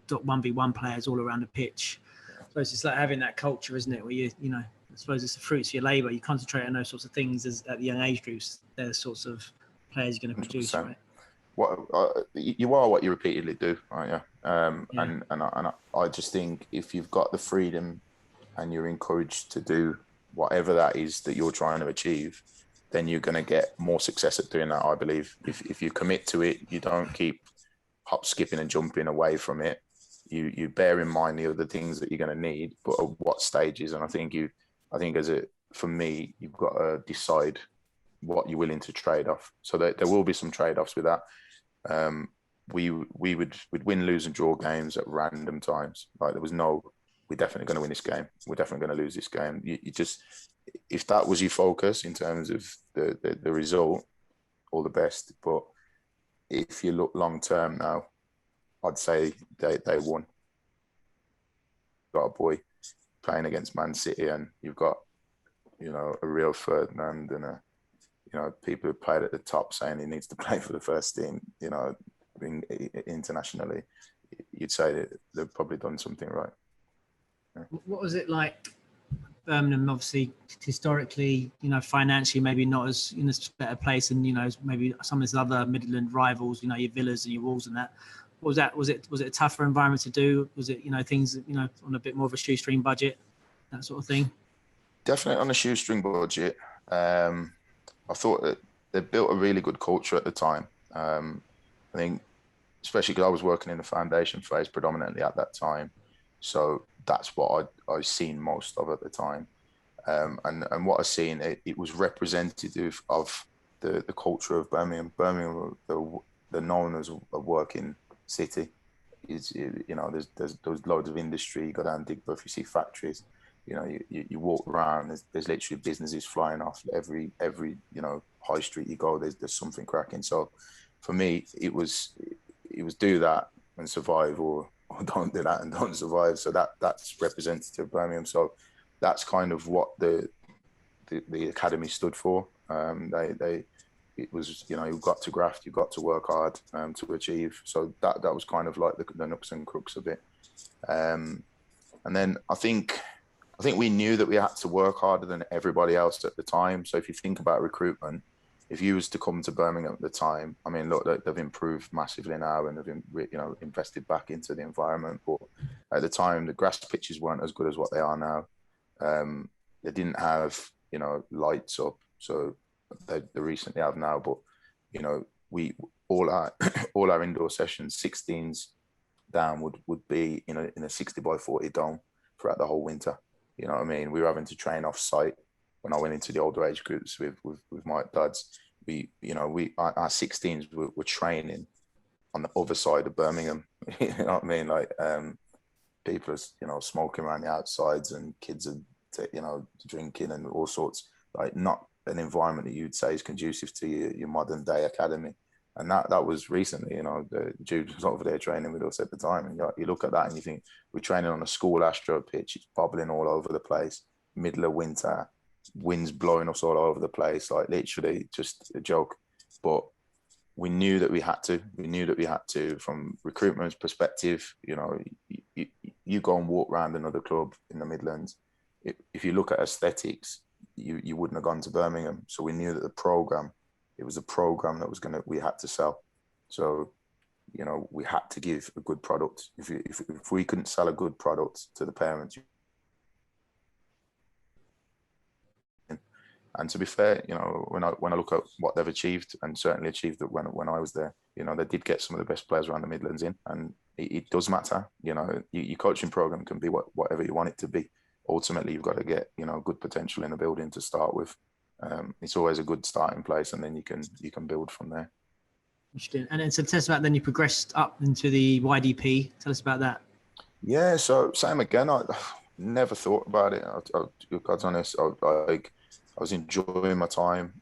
1v1 players all around the pitch. I suppose it's like having that culture, isn't it? Where I suppose it's the fruits of your labour. You concentrate on those sorts of things at the young age groups. They're the sorts of players you're going to produce, 100%. Right? You are what you repeatedly do, aren't you? And I just think if you've got the freedom and you're encouraged to do whatever that is that you're trying to achieve, then you're going to get more success at doing that, I believe. If you commit to it, you don't keep hop, skipping and jumping away from it. You bear in mind the other things that you're going to need, but at what stages. And I think for me, you've got to decide what you're willing to trade off. So there will be some trade-offs with that. We'd win, lose and draw games at random times. Like there was no, we're definitely going to win this game. We're definitely going to lose this game. You just, if that was your focus in terms of the result, all the best. But if you look long term now, I'd say they won. Got a boy playing against Man City, and you've got a real Ferdinand and people who played at the top saying he needs to play for the first team. Internationally, you'd say that they've probably done something right. Yeah. What was it like? Birmingham, obviously, historically, financially, maybe not as in a better place, and maybe some of his other Midland rivals, your Villas and your Wolves and that. What was that? Was it a tougher environment to do? Was it things on a bit more of a shoestring budget, that sort of thing? Definitely on a shoestring budget. I thought that they built a really good culture at the time. I think, especially because I was working in the foundation phase predominantly at that time, so that's what I've seen most of at the time. And what I've seen, it was representative of the culture of Birmingham. Birmingham were they're known as a working city. There's loads of industry. You go down Digbeth, you see factories. You walk around. There's literally businesses flying off every high street you go. There's something cracking. So for me, it was do that and survive, or don't do that and don't survive. So that's representative of Birmingham. So that's kind of what the academy stood for. It was, you've got to graft, you've got to work hard to achieve. So that was kind of like the nooks and crooks of it. And then I think we knew that we had to work harder than everybody else at the time. So if you think about recruitment, if you was to come to Birmingham at the time, I mean, look, they've improved massively now and they've invested back into the environment. But at the time, the grass pitches weren't as good as what they are now. They didn't have, lights up. So they recently have now. But, we all our indoor sessions, 16s down would be in a 60 by 40 dome throughout the whole winter. You know what I mean? We were having to train off site. When I went into the older age groups with my dads, our 16s were training on the other side of Birmingham. You know what I mean? Like people are, smoking around the outsides and kids are, drinking and all sorts. Like not an environment that you'd say is conducive to your modern day academy. And that was recently, Jude was over there training with us at the time. And you look at that and you think, we're training on a school astro pitch. It's bubbling all over the place, middle of winter, winds blowing us all over the place, like literally just a joke. But we knew that we had to, from recruitment's perspective. You go and walk around another club in the Midlands. If you look at aesthetics, you wouldn't have gone to Birmingham. So we knew that it was a program that we had to sell. So, we had to give a good product. If we couldn't sell a good product to the parents, and to be fair, when I look at what they've achieved, and certainly achieved it when I was there, they did get some of the best players around the Midlands in, and it does matter. Your coaching program can be whatever you want it to be. Ultimately, you've got to get good potential in the building to start with. It's always a good starting place, and then you can build from there. Interesting. And then so tell us about, then you progressed up into the YDP. Tell us about that. Yeah, so same again. I never thought about it. God's honest, I was enjoying my time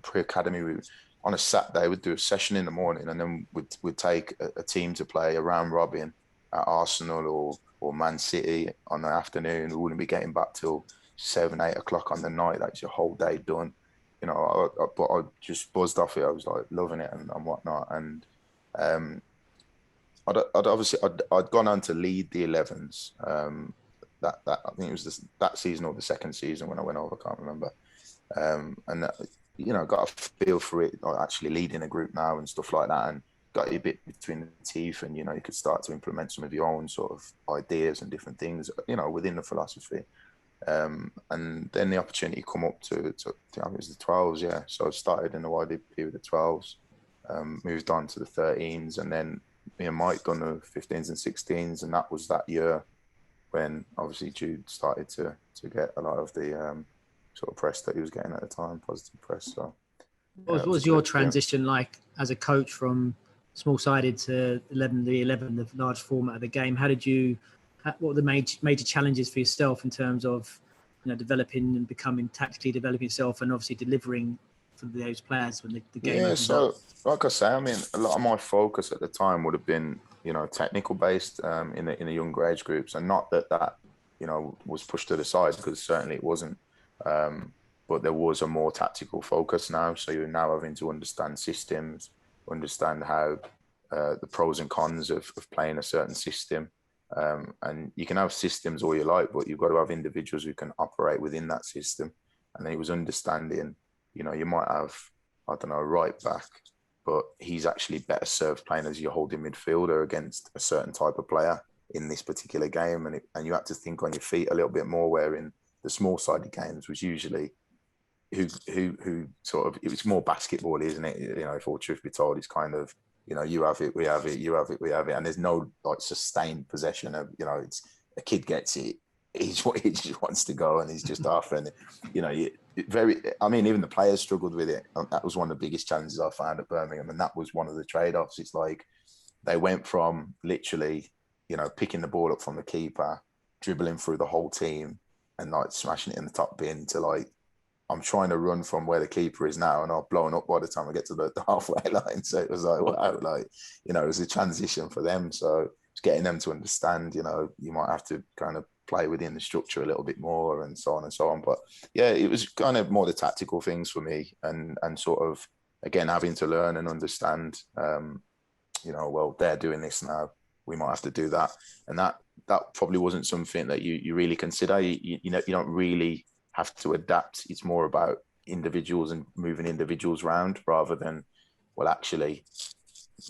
pre-academy. On a Saturday, we'd do a session in the morning, and then we'd take a team to play a round robin at Arsenal or Man City on the afternoon. We wouldn't be getting back till 7, 8 o'clock on the night. That's your whole day done. But I just buzzed off it. I was like loving it and whatnot. And I'd gone on to lead the 11s. That I think it was that season or the second season when I went over. I can't remember. Got a feel for it, like actually leading a group now and stuff like that, and got a bit between the teeth, and you could start to implement some of your own sort of ideas and different things, within the philosophy. And then the opportunity come up to I think it was the 12s, yeah. So I started in the YDP with the 12s, moved on to the 13s, and then me and Mike done the 15s and 16s, and that was that year when obviously Jude started to get a lot of the sort of press that he was getting at the time, positive press. So what was your transition like as a coach from small-sided to 11, the large format of the game? What were the major challenges for yourself in terms of developing and tactically developing yourself, and obviously delivering for those players when the game opens up? Like I say, I mean, a lot of my focus at the time would have been technical based in the younger age groups, and not that was pushed to the side, because certainly it wasn't. But there was a more tactical focus now. So you're now having to understand systems, understand how the pros and cons of playing a certain system. And you can have systems all you like, but you've got to have individuals who can operate within that system. And then it was understanding, you might have, I don't know, a right back, but he's actually better served playing as your holding midfielder against a certain type of player in this particular game. And you had to think on your feet a little bit more, where in the small-sided games was usually who sort of, it was more basketball, isn't it? If all truth be told, it's kind of, you have it, we have it, you have it, we have it. And there's no like sustained possession of, it's a kid gets it, he just wants to go, and he's just off. And even the players struggled with it. That was one of the biggest challenges I found at Birmingham, and that was one of the trade-offs. It's like they went from literally, picking the ball up from the keeper, dribbling through the whole team, and like smashing it in the top bin, to like, I'm trying to run from where the keeper is now, and I've blown up by the time I get to the halfway line. So it was like, wow, like, it was a transition for them. So it's getting them to understand, you might have to kind of play within the structure a little bit more, and so on and so on. But yeah, it was kind of more the tactical things for me, and sort of, again, having to learn and understand, well, they're doing this now, we might have to do that. And that probably wasn't something that you really consider. You don't really have to adapt. It's more about individuals and moving individuals around, rather than, well, actually,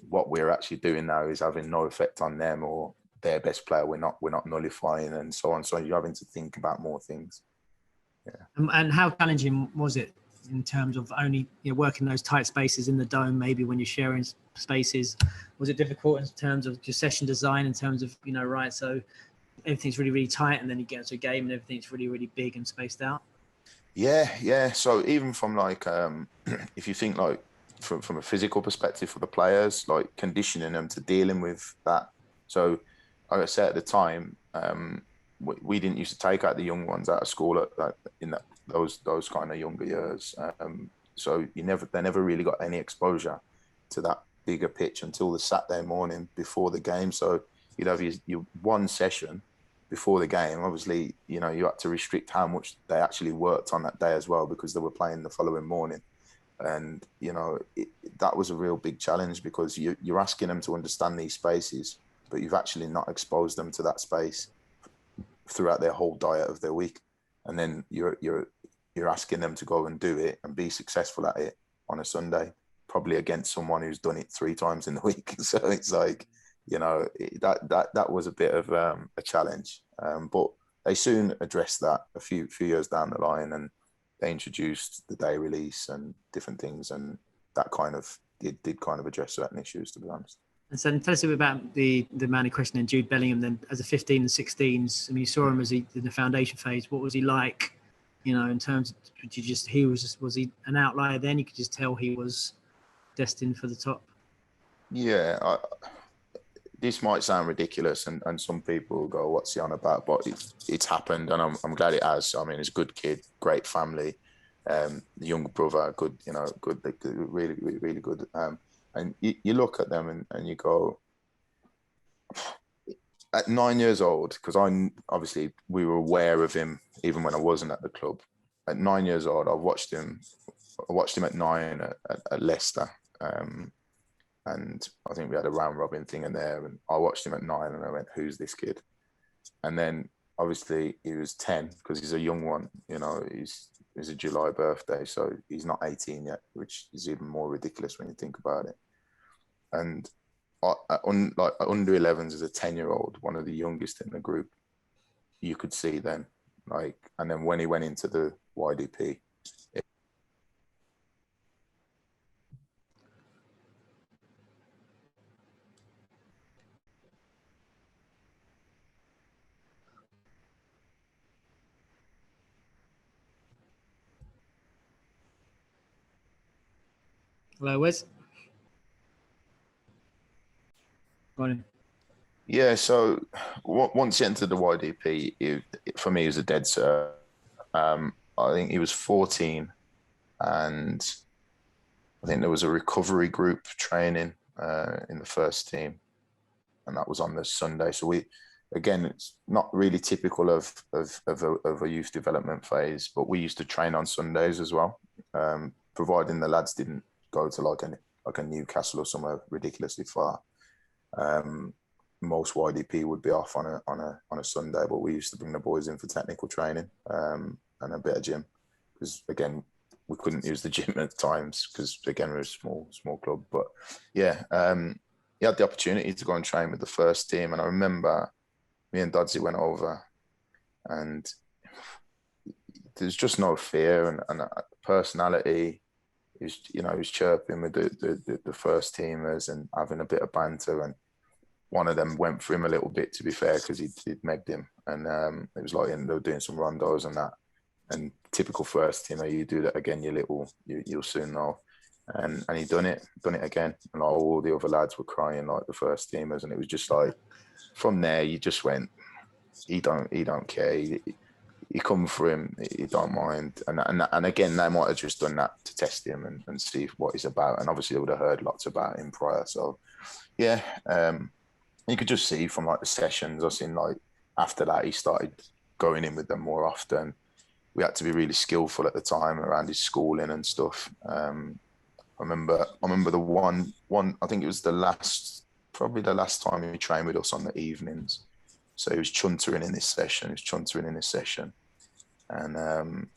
what we're actually doing now is having no effect on them or their best player. We're not nullifying, and so on. So you're having to think about more things. Yeah. And how challenging was it in terms of only working those tight spaces in the dome? Maybe when you're sharing spaces, was it difficult in terms of your session design? In terms of right, so everything's really, really tight, and then you get into a game and everything's really, really big and spaced out. Yeah. So even from like, if you think like from a physical perspective for the players, like conditioning them to dealing with that. So like I said at the time, we didn't used to take out the young ones out of school those kind of younger years. So they never really got any exposure to that bigger pitch until the Saturday morning before the game. So you'd have your one session before the game. Obviously, you had to restrict how much they actually worked on that day as well, because they were playing the following morning. And, that was a real big challenge, because you're asking them to understand these spaces, but you've actually not exposed them to that space throughout their whole diet of their week. And then you're asking them to go and do it and be successful at it on a Sunday, probably against someone who's done it 3 times in the week. So it's like, that was a bit of a challenge. But they soon addressed that a few years down the line, and they introduced the day release and different things, and that kind of did kind of address certain issues, to be honest. And so tell us a bit about the man in question, then, Jude Bellingham, then, as a 15 and 16s. I mean, you saw him as he in the foundation phase. What was he like, in terms of, was he an outlier then? You could just tell he was destined for the top. Yeah, this might sound ridiculous, and some people will go, what's he on about? But it's happened, and I'm glad it has. I mean, he's a good kid, great family, young brother, good, really, really, really good. And you look at them and you go, at 9 years old, because obviously we were aware of him even when I wasn't at the club. At 9 years old, I watched him at 9 at Leicester. And I think we had a round robin thing in there, and I watched him at 9 and I went, who's this kid? And then obviously he was 10, because he's a young one, he's a July birthday, so he's not 18 yet, which is even more ridiculous when you think about it. And under 11s as a 10-year-old, one of the youngest in the group, you could see then, and then when he went into the YDP, Hello, Wes. Got him. Yeah, so once he entered the YDP, for me, it was a dead cert. I think he was 14, and I think there was a recovery group training in the first team, and that was on the Sunday. So it's not really typical of a youth development phase, but we used to train on Sundays as well, providing the lads didn't go to like a Newcastle or somewhere ridiculously far. Most YDP would be off on a Sunday, but we used to bring the boys in for technical training and a bit of gym, because again, we couldn't use the gym at times because again, we're a small club. But yeah, he had the opportunity to go and train with the first team, and I remember me and Dodsey went over, and there's just no fear and personality. He was chirping with the first teamers and having a bit of banter, and one of them went for him a little bit, to be fair, because he'd megged him. and it was like, and they were doing some rondos and that. And typical first teamer, you do that again, you'll soon know. And he done it again. And like, all the other lads were crying, like the first teamers, and it was just like, from there you just went, he don't care. You come for him, he don't mind. And again, they might have just done that to test him and see what he's about. And obviously they would have heard lots about him prior. So yeah, you could just see from like the sessions I've seen, like after that he started going in with them more often. We had to be really skillful at the time around his schooling and stuff. I remember the one, I think it was probably the last time he trained with us on the evenings. So he was chuntering in this session. And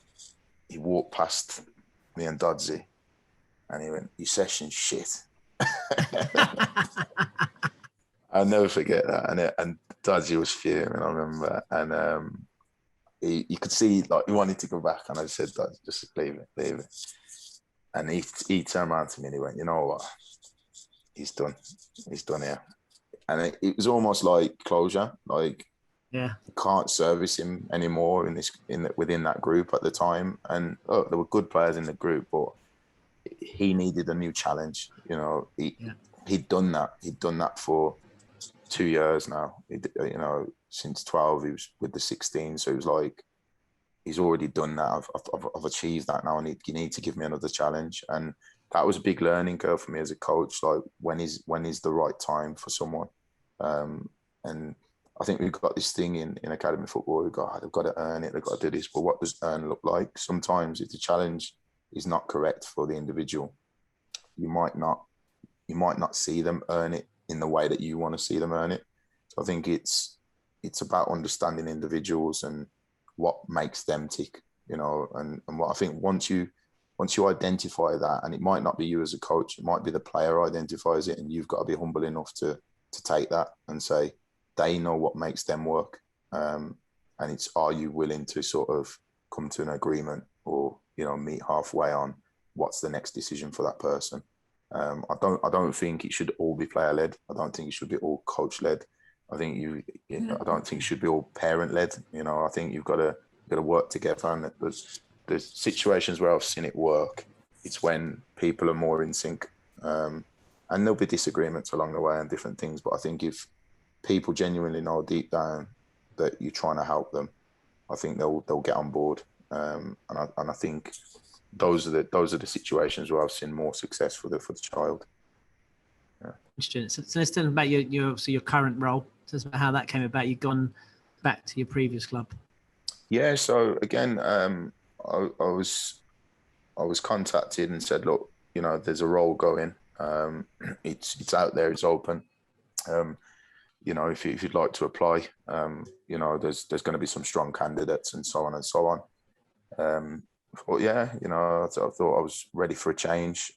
he walked past me and Doddsy and he went, "Your session's shit." I'll never forget that. And Doddsy was fuming, I remember. And you could see like he wanted to go back, and I said, "Just leave it." And he turned around to me and he went, "You know what? He's done here." And it was almost like closure, like you can't service him anymore within that group at the time. And there were good players in the group, but he needed a new challenge. You know, he'd done that. He'd done that for 2 years now. Since 12, he was with the 16. So it was like, he's already done that. I've achieved that now. You need to give me another challenge. And that was a big learning curve for me as a coach. Like, when is the right time for someone? And I think we've got this thing in academy football. They've got to earn it. They've got to do this. But what does earn look like? Sometimes if the challenge is not correct for the individual, you might not see them earn it in the way that you want to see them earn it. So I think it's about understanding individuals and what makes them tick, and what I think once you identify that, and it might not be you as a coach, it might be the player identifies it, and you've got to be humble enough to take that and say, they know what makes them work. And it's, are you willing to sort of come to an agreement or, meet halfway on what's the next decision for that person? I don't think it should all be player led. I don't think it should be all coach led. I think I don't think it should be all parent led. I think you've got to work together. And there's situations where I've seen it work. It's when people are more in sync. And there'll be disagreements along the way and different things. But I think if people genuinely know deep down that you're trying to help them, I think they'll get on board. And I think those are the situations where I've seen more success for the child. Yeah. So let's tell them about your current role. Tell us about how that came about. You've gone back to your previous club. Yeah. So again, I was contacted and said, look, there's a role going. It's out there. It's open. If you'd like to apply, there's going to be some strong candidates and so on and so on. I thought I was ready for a change.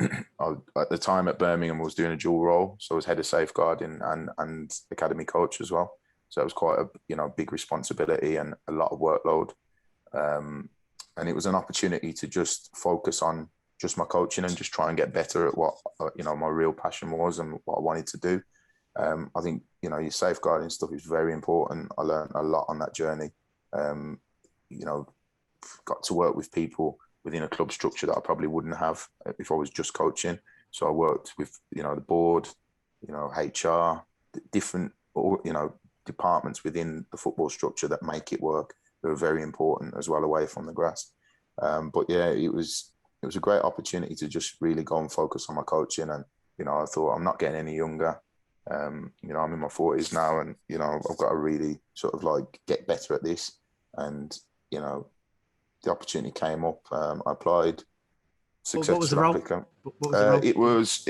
At the time at Birmingham, I was doing a dual role, so I was head of safeguarding and academy coach as well. So it was quite a big responsibility and a lot of workload. And it was an opportunity to just focus on just my coaching and just try and get better at what my real passion was and what I wanted to do. I think your safeguarding stuff is very important. I learned a lot on that journey. Got to work with people within a club structure that I probably wouldn't have if I was just coaching. So I worked with the board, HR, different departments within the football structure that make it work. They're very important as well away from the grass. But yeah, it was a great opportunity to just really go and focus on my coaching. And I thought, I'm not getting any younger. I'm in my 40s now, and I've got to really sort of like get better at this. And the opportunity came up. I applied. Successful. What was the role? It was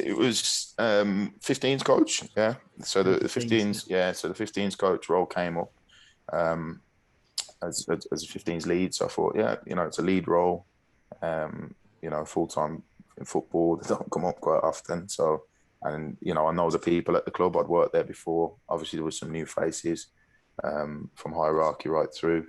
15s coach. Yeah. So the 15s. Yeah. So the 15s coach role came up as a 15s lead. So I thought, it's a lead role. Full time in football, they don't come up quite often. So, and I know the people at the club. I'd worked there before. Obviously, there was some new faces from hierarchy right through,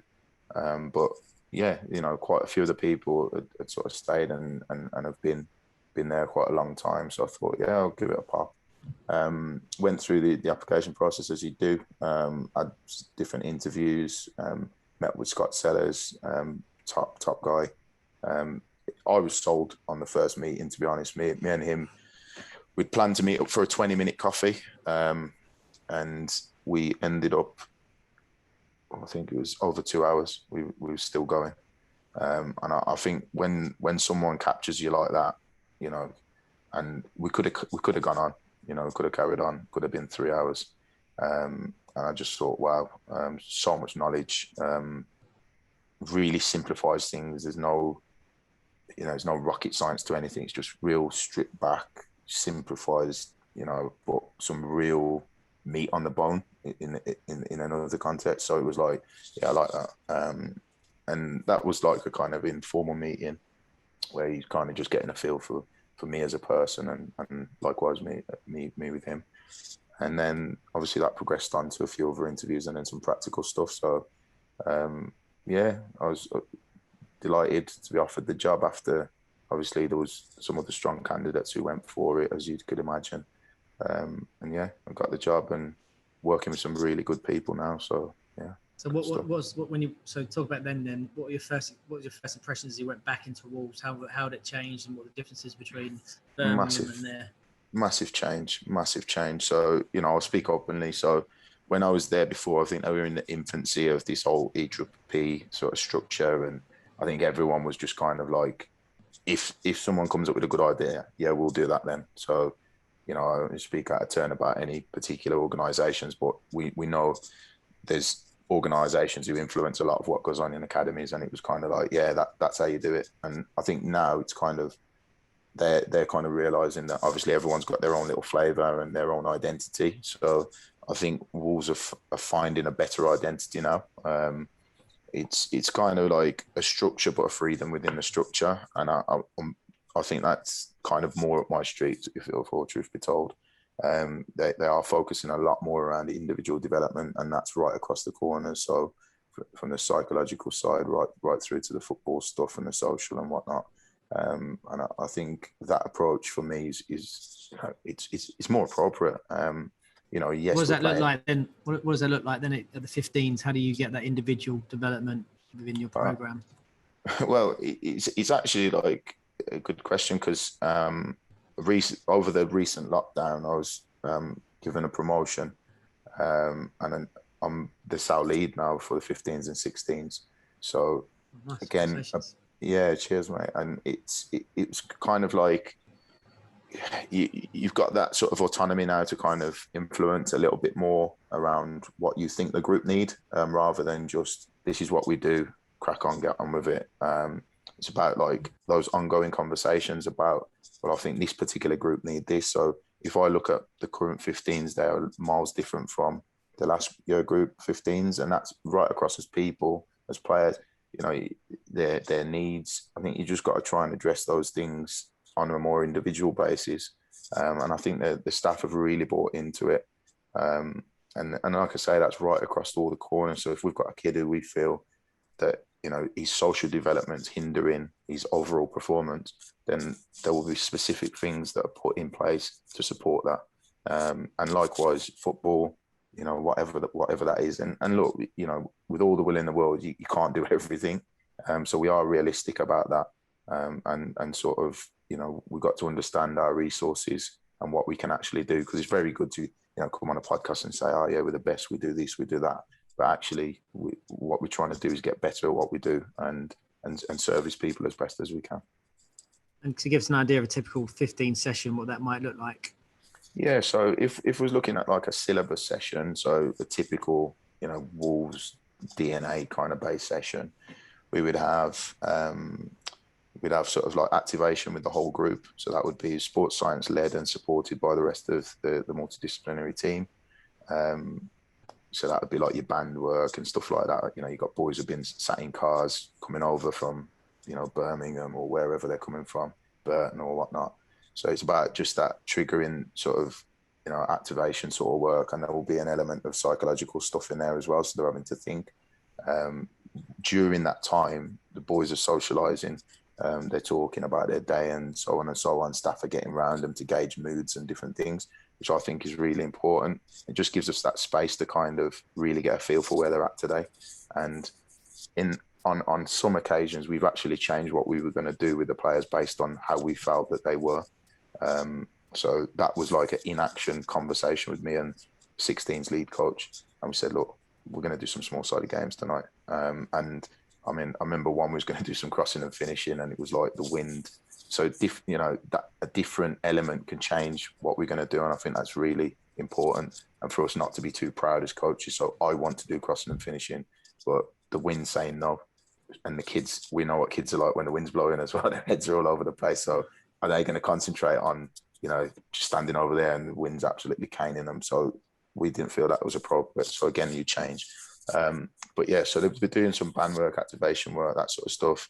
but. Yeah, quite a few of the people had sort of stayed and have been there quite a long time. So I thought, I'll give it a pop. Went through the application process as you do. Had different interviews. Met with Scott Sellers, top guy. I was sold on the first meeting, to be honest. Me and him, we'd planned to meet up for a 20-minute coffee, and we ended up, I think it was over 2 hours. We were still going. And I think when someone captures you like that, you know, and we could have gone on, you know, could have carried on, could have been 3 hours. And I just thought, wow, so much knowledge, really simplifies things. There's no rocket science to anything. It's just real stripped back, simplifies, you know, but some real meat on the bone in another context. So it was like, yeah, I like that. And that was like a kind of informal meeting where he's kind of just getting a feel for me as a person, and likewise me with him. And then obviously that progressed on to a few other interviews and then some practical stuff. So yeah, I was delighted to be offered the job after, obviously there was some of the strong candidates who went for it, as you could imagine. And yeah, I got the job and working with some really good people now. So yeah. So talk about then what were your first impressions as you went back into Wolves? How had it changed, and what were the differences between Birmingham and there? Massive change. So, you know, I'll speak openly. So when I was there before, I think they were in the infancy of this whole EPP sort of structure, and I think everyone was just kind of like, if someone comes up with a good idea, yeah, we'll do that then. So, you know, I don't speak out of turn about any particular organisations, but we know there's organisations who influence a lot of what goes on in academies, and it was kind of like, yeah, that's how you do it. And I think now it's kind of, they're kind of realising that obviously everyone's got their own little flavour and their own identity. So I think Wolves are finding a better identity now. It's kind of like a structure, but a freedom within the structure. And I think that's kind of more up my street, if all truth be told. They are focusing a lot more around individual development, and that's right across the corners. So from the psychological side, right through to the football stuff and the social and whatnot. And I think that approach for me is it's more appropriate. You know, yes. What does that look like then? What does that look like then at the 15s? How do you get that individual development within your program? Well, it's actually like a good question, because over the recent lockdown, I was given a promotion, and then I'm the Saul lead now for the 15s and 16s. So nice. Again, yeah, cheers, mate. And it's kind of like you've got that sort of autonomy now to kind of influence a little bit more around what you think the group need, rather than just, this is what we do, crack on, get on with it. It's about like those ongoing conversations about, well, I think this particular group need this. So if I look at the current 15s, they are miles different from the last year group 15s, and that's right across as people, as players, you know, their needs. I think you just got to try and address those things on a more individual basis. And I think the staff have really bought into it. And like I say, that's right across all the corners. So if we've got a kid who we feel that, you know, his social development's hindering his overall performance, then there will be specific things that are put in place to support that. And likewise, football, you know, whatever that is. And look, you know, with all the will in the world, you can't do everything. So we are realistic about that. And sort of, you know, we've got to understand our resources and what we can actually do, because it's very good to, you know, come on a podcast and say, oh yeah, we're the best, we do this, we do that. But actually, what we're trying to do is get better at what we do and service people as best as we can. And to give us an idea of a typical 15 session, what that might look like. Yeah, so if we're looking at like a syllabus session, so the typical, you know, Wolves DNA kind of base session, we would have sort of like activation with the whole group. So that would be sports science led and supported by the rest of the multidisciplinary team. So that would be like your band work and stuff like that. You know, you got boys who've been sat in cars coming over from, you know, Birmingham or wherever they're coming from, Burton or whatnot. So it's about just that triggering sort of, you know, activation sort of work. And there will be an element of psychological stuff in there as well. So they're having to think. During that time, the boys are socialising. They're talking about their day and so on and so on. Staff are getting around them to gauge moods and different things. which I think is really important. It just gives us that space to kind of really get a feel for where they're at today. And on some occasions, we've actually changed what we were going to do with the players based on how we felt that they were. So that was like an in-action conversation with me and 16's lead coach. And we said, look, we're going to do some small-sided games tonight. And I mean, I remember one was going to do some crossing and finishing, and it was like the wind. So, that a different element can change what we're going to do. And I think that's really important. And for us not to be too proud as coaches. So I want to do crossing and finishing, but the wind's saying no. And the kids, we know what kids are like when the wind's blowing as well. Their heads are all over the place. So are they going to concentrate on, just standing over there and the wind's absolutely caning them? So we didn't feel that was appropriate. So again, you change. But yeah, so they're doing some band work, activation work, that sort of stuff.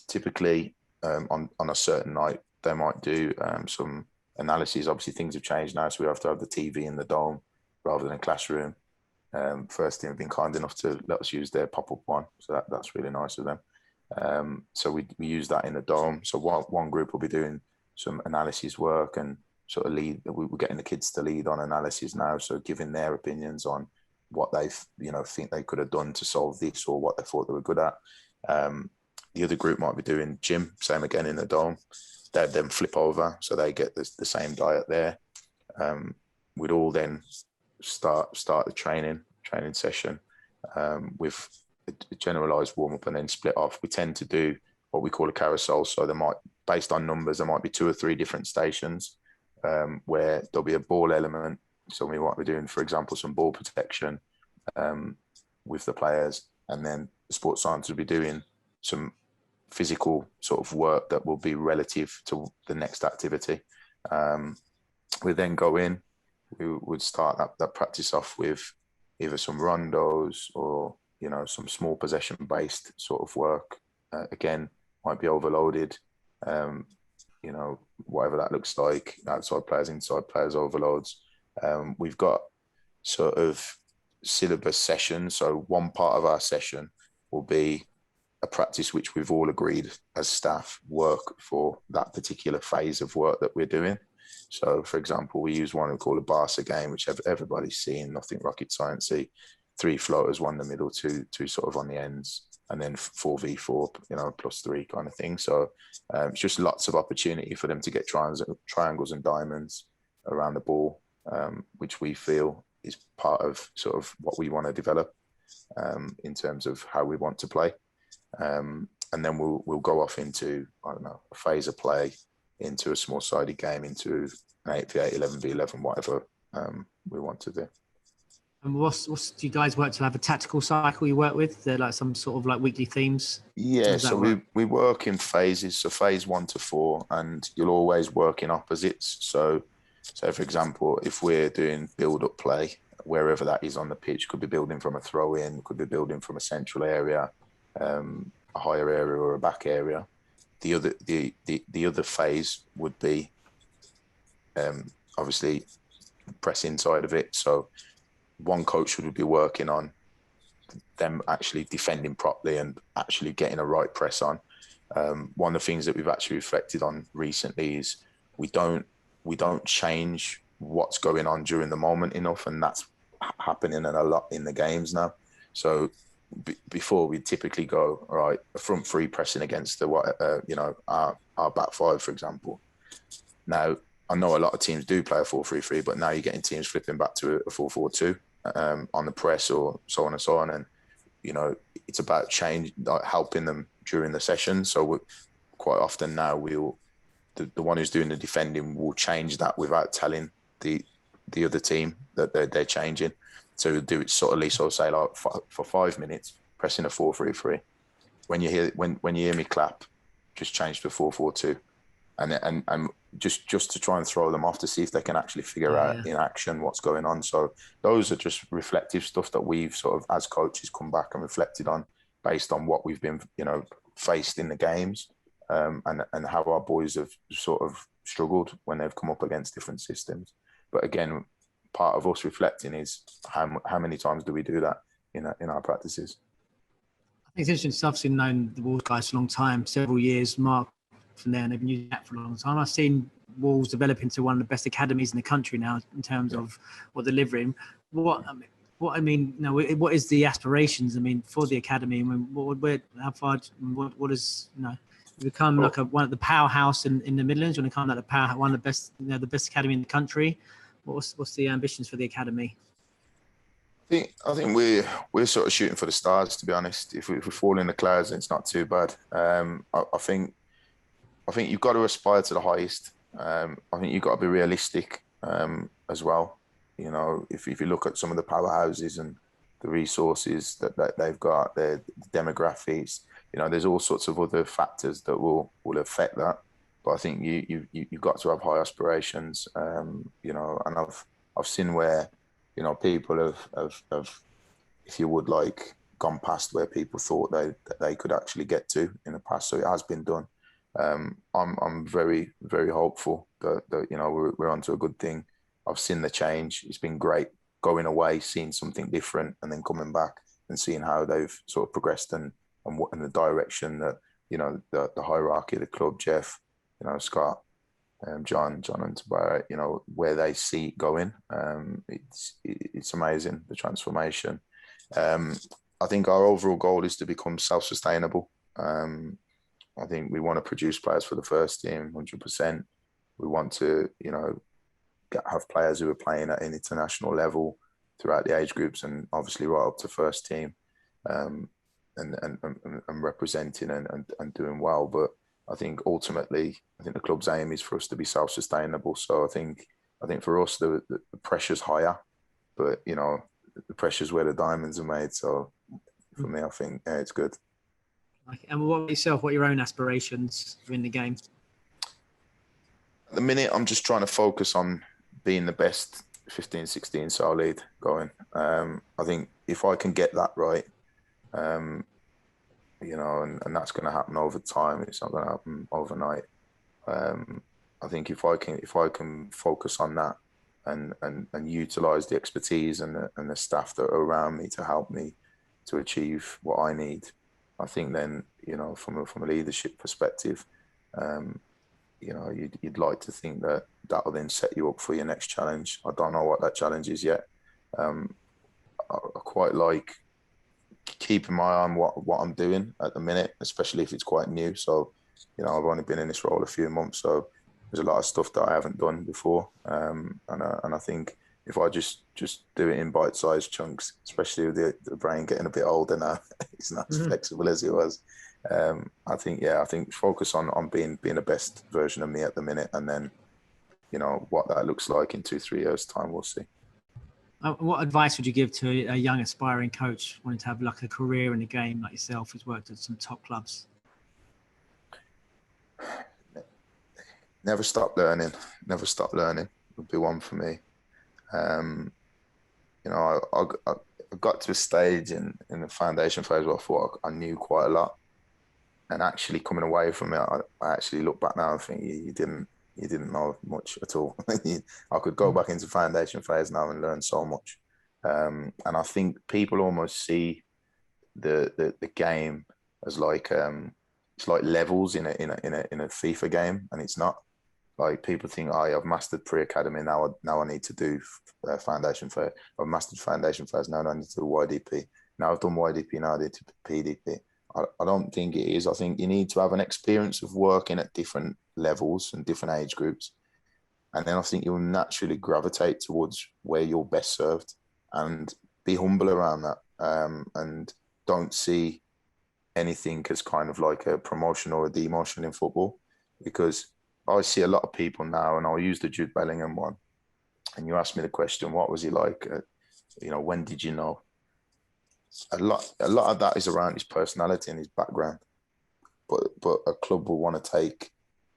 Typically on a certain night, they might do some analyses. Obviously things have changed now, so we have to have the TV in the dome rather than a classroom. First team have been kind enough to let us use their pop-up one, so that's really nice of them. So we use that in the dome. So one group will be doing some analysis work and sort of lead. We're getting the kids to lead on analysis now, so giving their opinions on what they think they could have done to solve this, or what they thought they were good at. The other group might be doing gym, same again in the dome. They'd then flip over, so they get the same diet there. We'd all then start the training session with a generalized warm-up and then split off. We tend to do what we call a carousel. So based on numbers, there might be 2 or 3 different stations where there'll be a ball element. So we might be doing, for example, some ball protection with the players, and then the sports science will be doing some physical sort of work that will be relative to the next activity. We then go in, we would start that practice off with either some rondos or, some small possession-based sort of work. Again, might be overloaded, whatever that looks like, outside players, inside players, overloads. We've got sort of syllabus sessions. So one part of our session will be a practice which we've all agreed as staff work for that particular phase of work that we're doing. So, for example, we use one we call a Barca game, which everybody's seen, nothing rocket sciencey. 3 floaters, 1 in the middle, two sort of on the ends, and then 4v4, +3 kind of thing. So it's just lots of opportunity for them to get triangles and diamonds around the ball, which we feel is part of sort of what we want to develop in terms of how we want to play. And then we'll go off into, a phase of play, into a small-sided game, into an 8v8, 11v11, whatever we want to do. And what's do you guys work to have a tactical cycle you work with? They're like some sort of like weekly themes? Yeah, so we work in phases. So phase 1 to 4, and you'll always work in opposites. So for example, if we're doing build-up play, wherever that is on the pitch, could be building from a throw-in, could be building from a central area, a higher area or a back area. The other phase would be obviously press inside of it. So one coach would be working on them actually defending properly and actually getting a right press on. One of the things that we've actually reflected on recently is we don't change what's going on during the moment enough, and that's happening a lot in the games now. So before we typically go, all right, a front 3 pressing against our back 5, for example. Now, I know a lot of teams do play a 4-3-3, but now you're getting teams flipping back to a 4-4-2 on the press, or so on and so on. And, it's about helping them during the session. So quite often now the one who's doing the defending will change that without telling the other team that they're changing. So we'll do it subtly. So say like for 5 minutes, pressing a 4-3-3. When you hear me clap, just change to 4-4-2. And just to try and throw them off to see if they can actually figure out in action what's going on. So those are just reflective stuff that we've sort of, as coaches, come back and reflected on based on what we've been, faced in the games, and how our boys have sort of struggled when they've come up against different systems. But again, part of us reflecting is how many times do we do that in our practices? I think it's interesting. I've known the Wolves guys for a long time, several years. Mark from there, and they've been using that for a long time. I've seen Wolves develop into one of the best academies in the country now in terms of what they're delivering. What is the aspirations? I mean, for the academy. I mean, what is become like one of the powerhouse in the Midlands? You want to become like one of the best, the best academy in the country? What's the ambitions for the academy? I think we're sort of shooting for the stars, to be honest. If we fall in the clouds, then it's not too bad. I think you've got to aspire to the highest. I think you've got to be realistic as well. If you look at some of the powerhouses and the resources that they've got, their demographics, there's all sorts of other factors that will affect that. But I think you've got to have high aspirations. And I've seen where people have, if you would, like, gone past where people thought they could actually get to in the past. So it has been done. I'm very, very hopeful that we're onto a good thing. I've seen the change. It's been great going away, seeing something different, and then coming back and seeing how they've sort of progressed and what in the direction that the hierarchy of the club, Jeff, Scott, John and Tobias, where they see it going. It's amazing, the transformation. I think our overall goal is to become self-sustainable. I think we want to produce players for the first team, 100%. We want to, have players who are playing at an international level throughout the age groups and obviously right up to first team, and representing and doing well. But I think ultimately, the club's aim is for us to be self-sustainable. So I think for us, the pressure's higher, but the pressure's where the diamonds are made. So for me, I think it's good. And what about yourself? What are your own aspirations in the game? At the minute, I'm just trying to focus on being the best 15-16 Saul lead going. I think if I can get that right, and that's going to happen over time. It's not going to happen overnight. I think if I can focus on that and utilize the expertise and the staff that are around me to help me to achieve what I need, I think then from a leadership perspective, you'd like to think that will then set you up for your next challenge. I don't know what that challenge is yet. I quite like keeping my eye on what I'm doing at the minute, especially if it's quite new. So, I've only been in this role a few months, so there's a lot of stuff that I haven't done before. And I think if I just do it in bite-sized chunks, especially with the brain getting a bit older now, it's not as flexible as it was. I think focus on being the best version of me at the minute, and then, what that looks like in 2-3 years' time, we'll see. What advice would you give to a young aspiring coach wanting to have like a career in the game like yourself, who's worked at some top clubs? Never stop learning. Never stop learning would be one for me. I got to a stage in the foundation phase where I thought I knew quite a lot, and actually coming away from it, I actually look back now and think you didn't know much at all. I could go back into foundation phase now and learn so much. And I think people almost see the game as like it's like levels in a FIFA game, and it's not. Like, people think, I've mastered pre-academy, now I need to do foundation phase. I've mastered foundation phase, now I need to do YDP. Now I've done YDP, now I need to PDP. I don't think it is. I think you need to have an experience of working at different levels and different age groups. And then I think you'll naturally gravitate towards where you're best served, and be humble around that. And don't see anything as kind of like a promotion or a demotion in football, because I see a lot of people now, and I'll use the Jude Bellingham one. And you asked me the question, what was he like? When did you know? A lot of that is around his personality and his background. But a club will want to take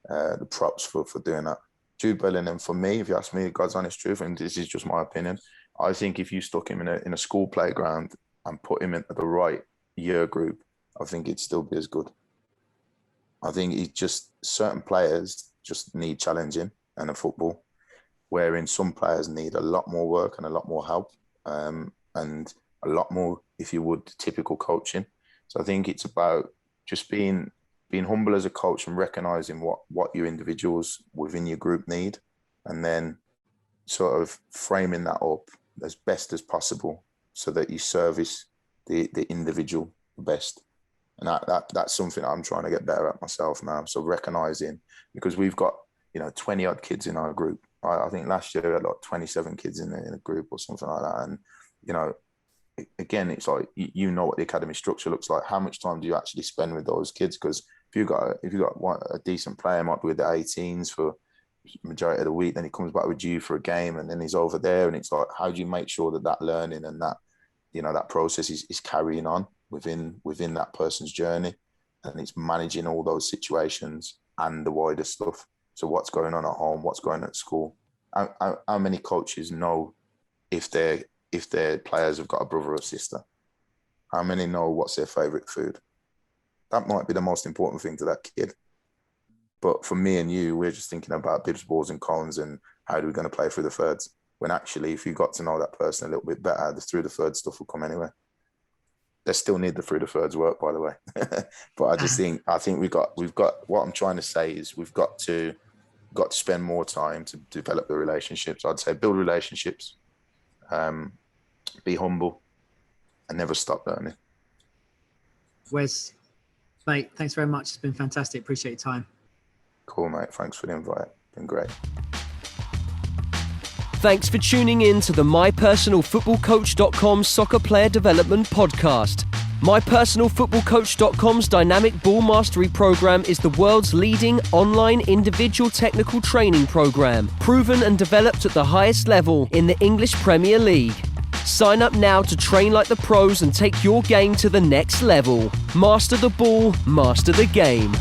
the props for doing that. Jude Bellingham, for me, if you ask me, God's honest truth, and this is just my opinion, I think if you stuck him in a school playground and put him into the right year group, I think he'd still be as good. I think certain players just need challenging in a football, wherein some players need a lot more work and a lot more help, and a lot more, if you would, typical coaching. So I think it's about just being being humble as a coach and recognizing what your individuals within your group need, and then sort of framing that up as best as possible so that you service the individual the best. And that's something I'm trying to get better at myself now. So recognizing, because we've got, 20 odd kids in our group. I think last year we had like 27 kids in a group or something like that. And, again, it's like, you know what the academy structure looks like. How much time do you actually spend with those kids? Because if you've got a decent player, might be with the 18s for the majority of the week, then he comes back with you for a game, and then he's over there. And it's like, how do you make sure that learning and that, that process is carrying on within that person's journey, and it's managing all those situations and the wider stuff. So what's going on at home, what's going on at school? How many coaches know if their players have got a brother or sister? How many know what's their favourite food? That might be the most important thing to that kid. But for me and you, we're just thinking about bibs, balls and cones and how are we going to play through the thirds? When actually, if you got to know that person a little bit better, the through the third stuff will come anyway. They still need the through the thirds work, by the way. But I think we've got what I'm trying to say is we've got to spend more time to develop the relationships. I'd say build relationships, be humble, and never stop learning. Wes, mate, thanks very much. It's been fantastic. Appreciate your time. Cool, mate. Thanks for the invite. Been great. Thanks for tuning in to the MyPersonalFootballCoach.com Soccer Player Development Podcast. MyPersonalFootballCoach.com's Dynamic Ball Mastery Program is the world's leading online individual technical training program, proven and developed at the highest level in the English Premier League. Sign up now to train like the pros and take your game to the next level. Master the ball, master the game.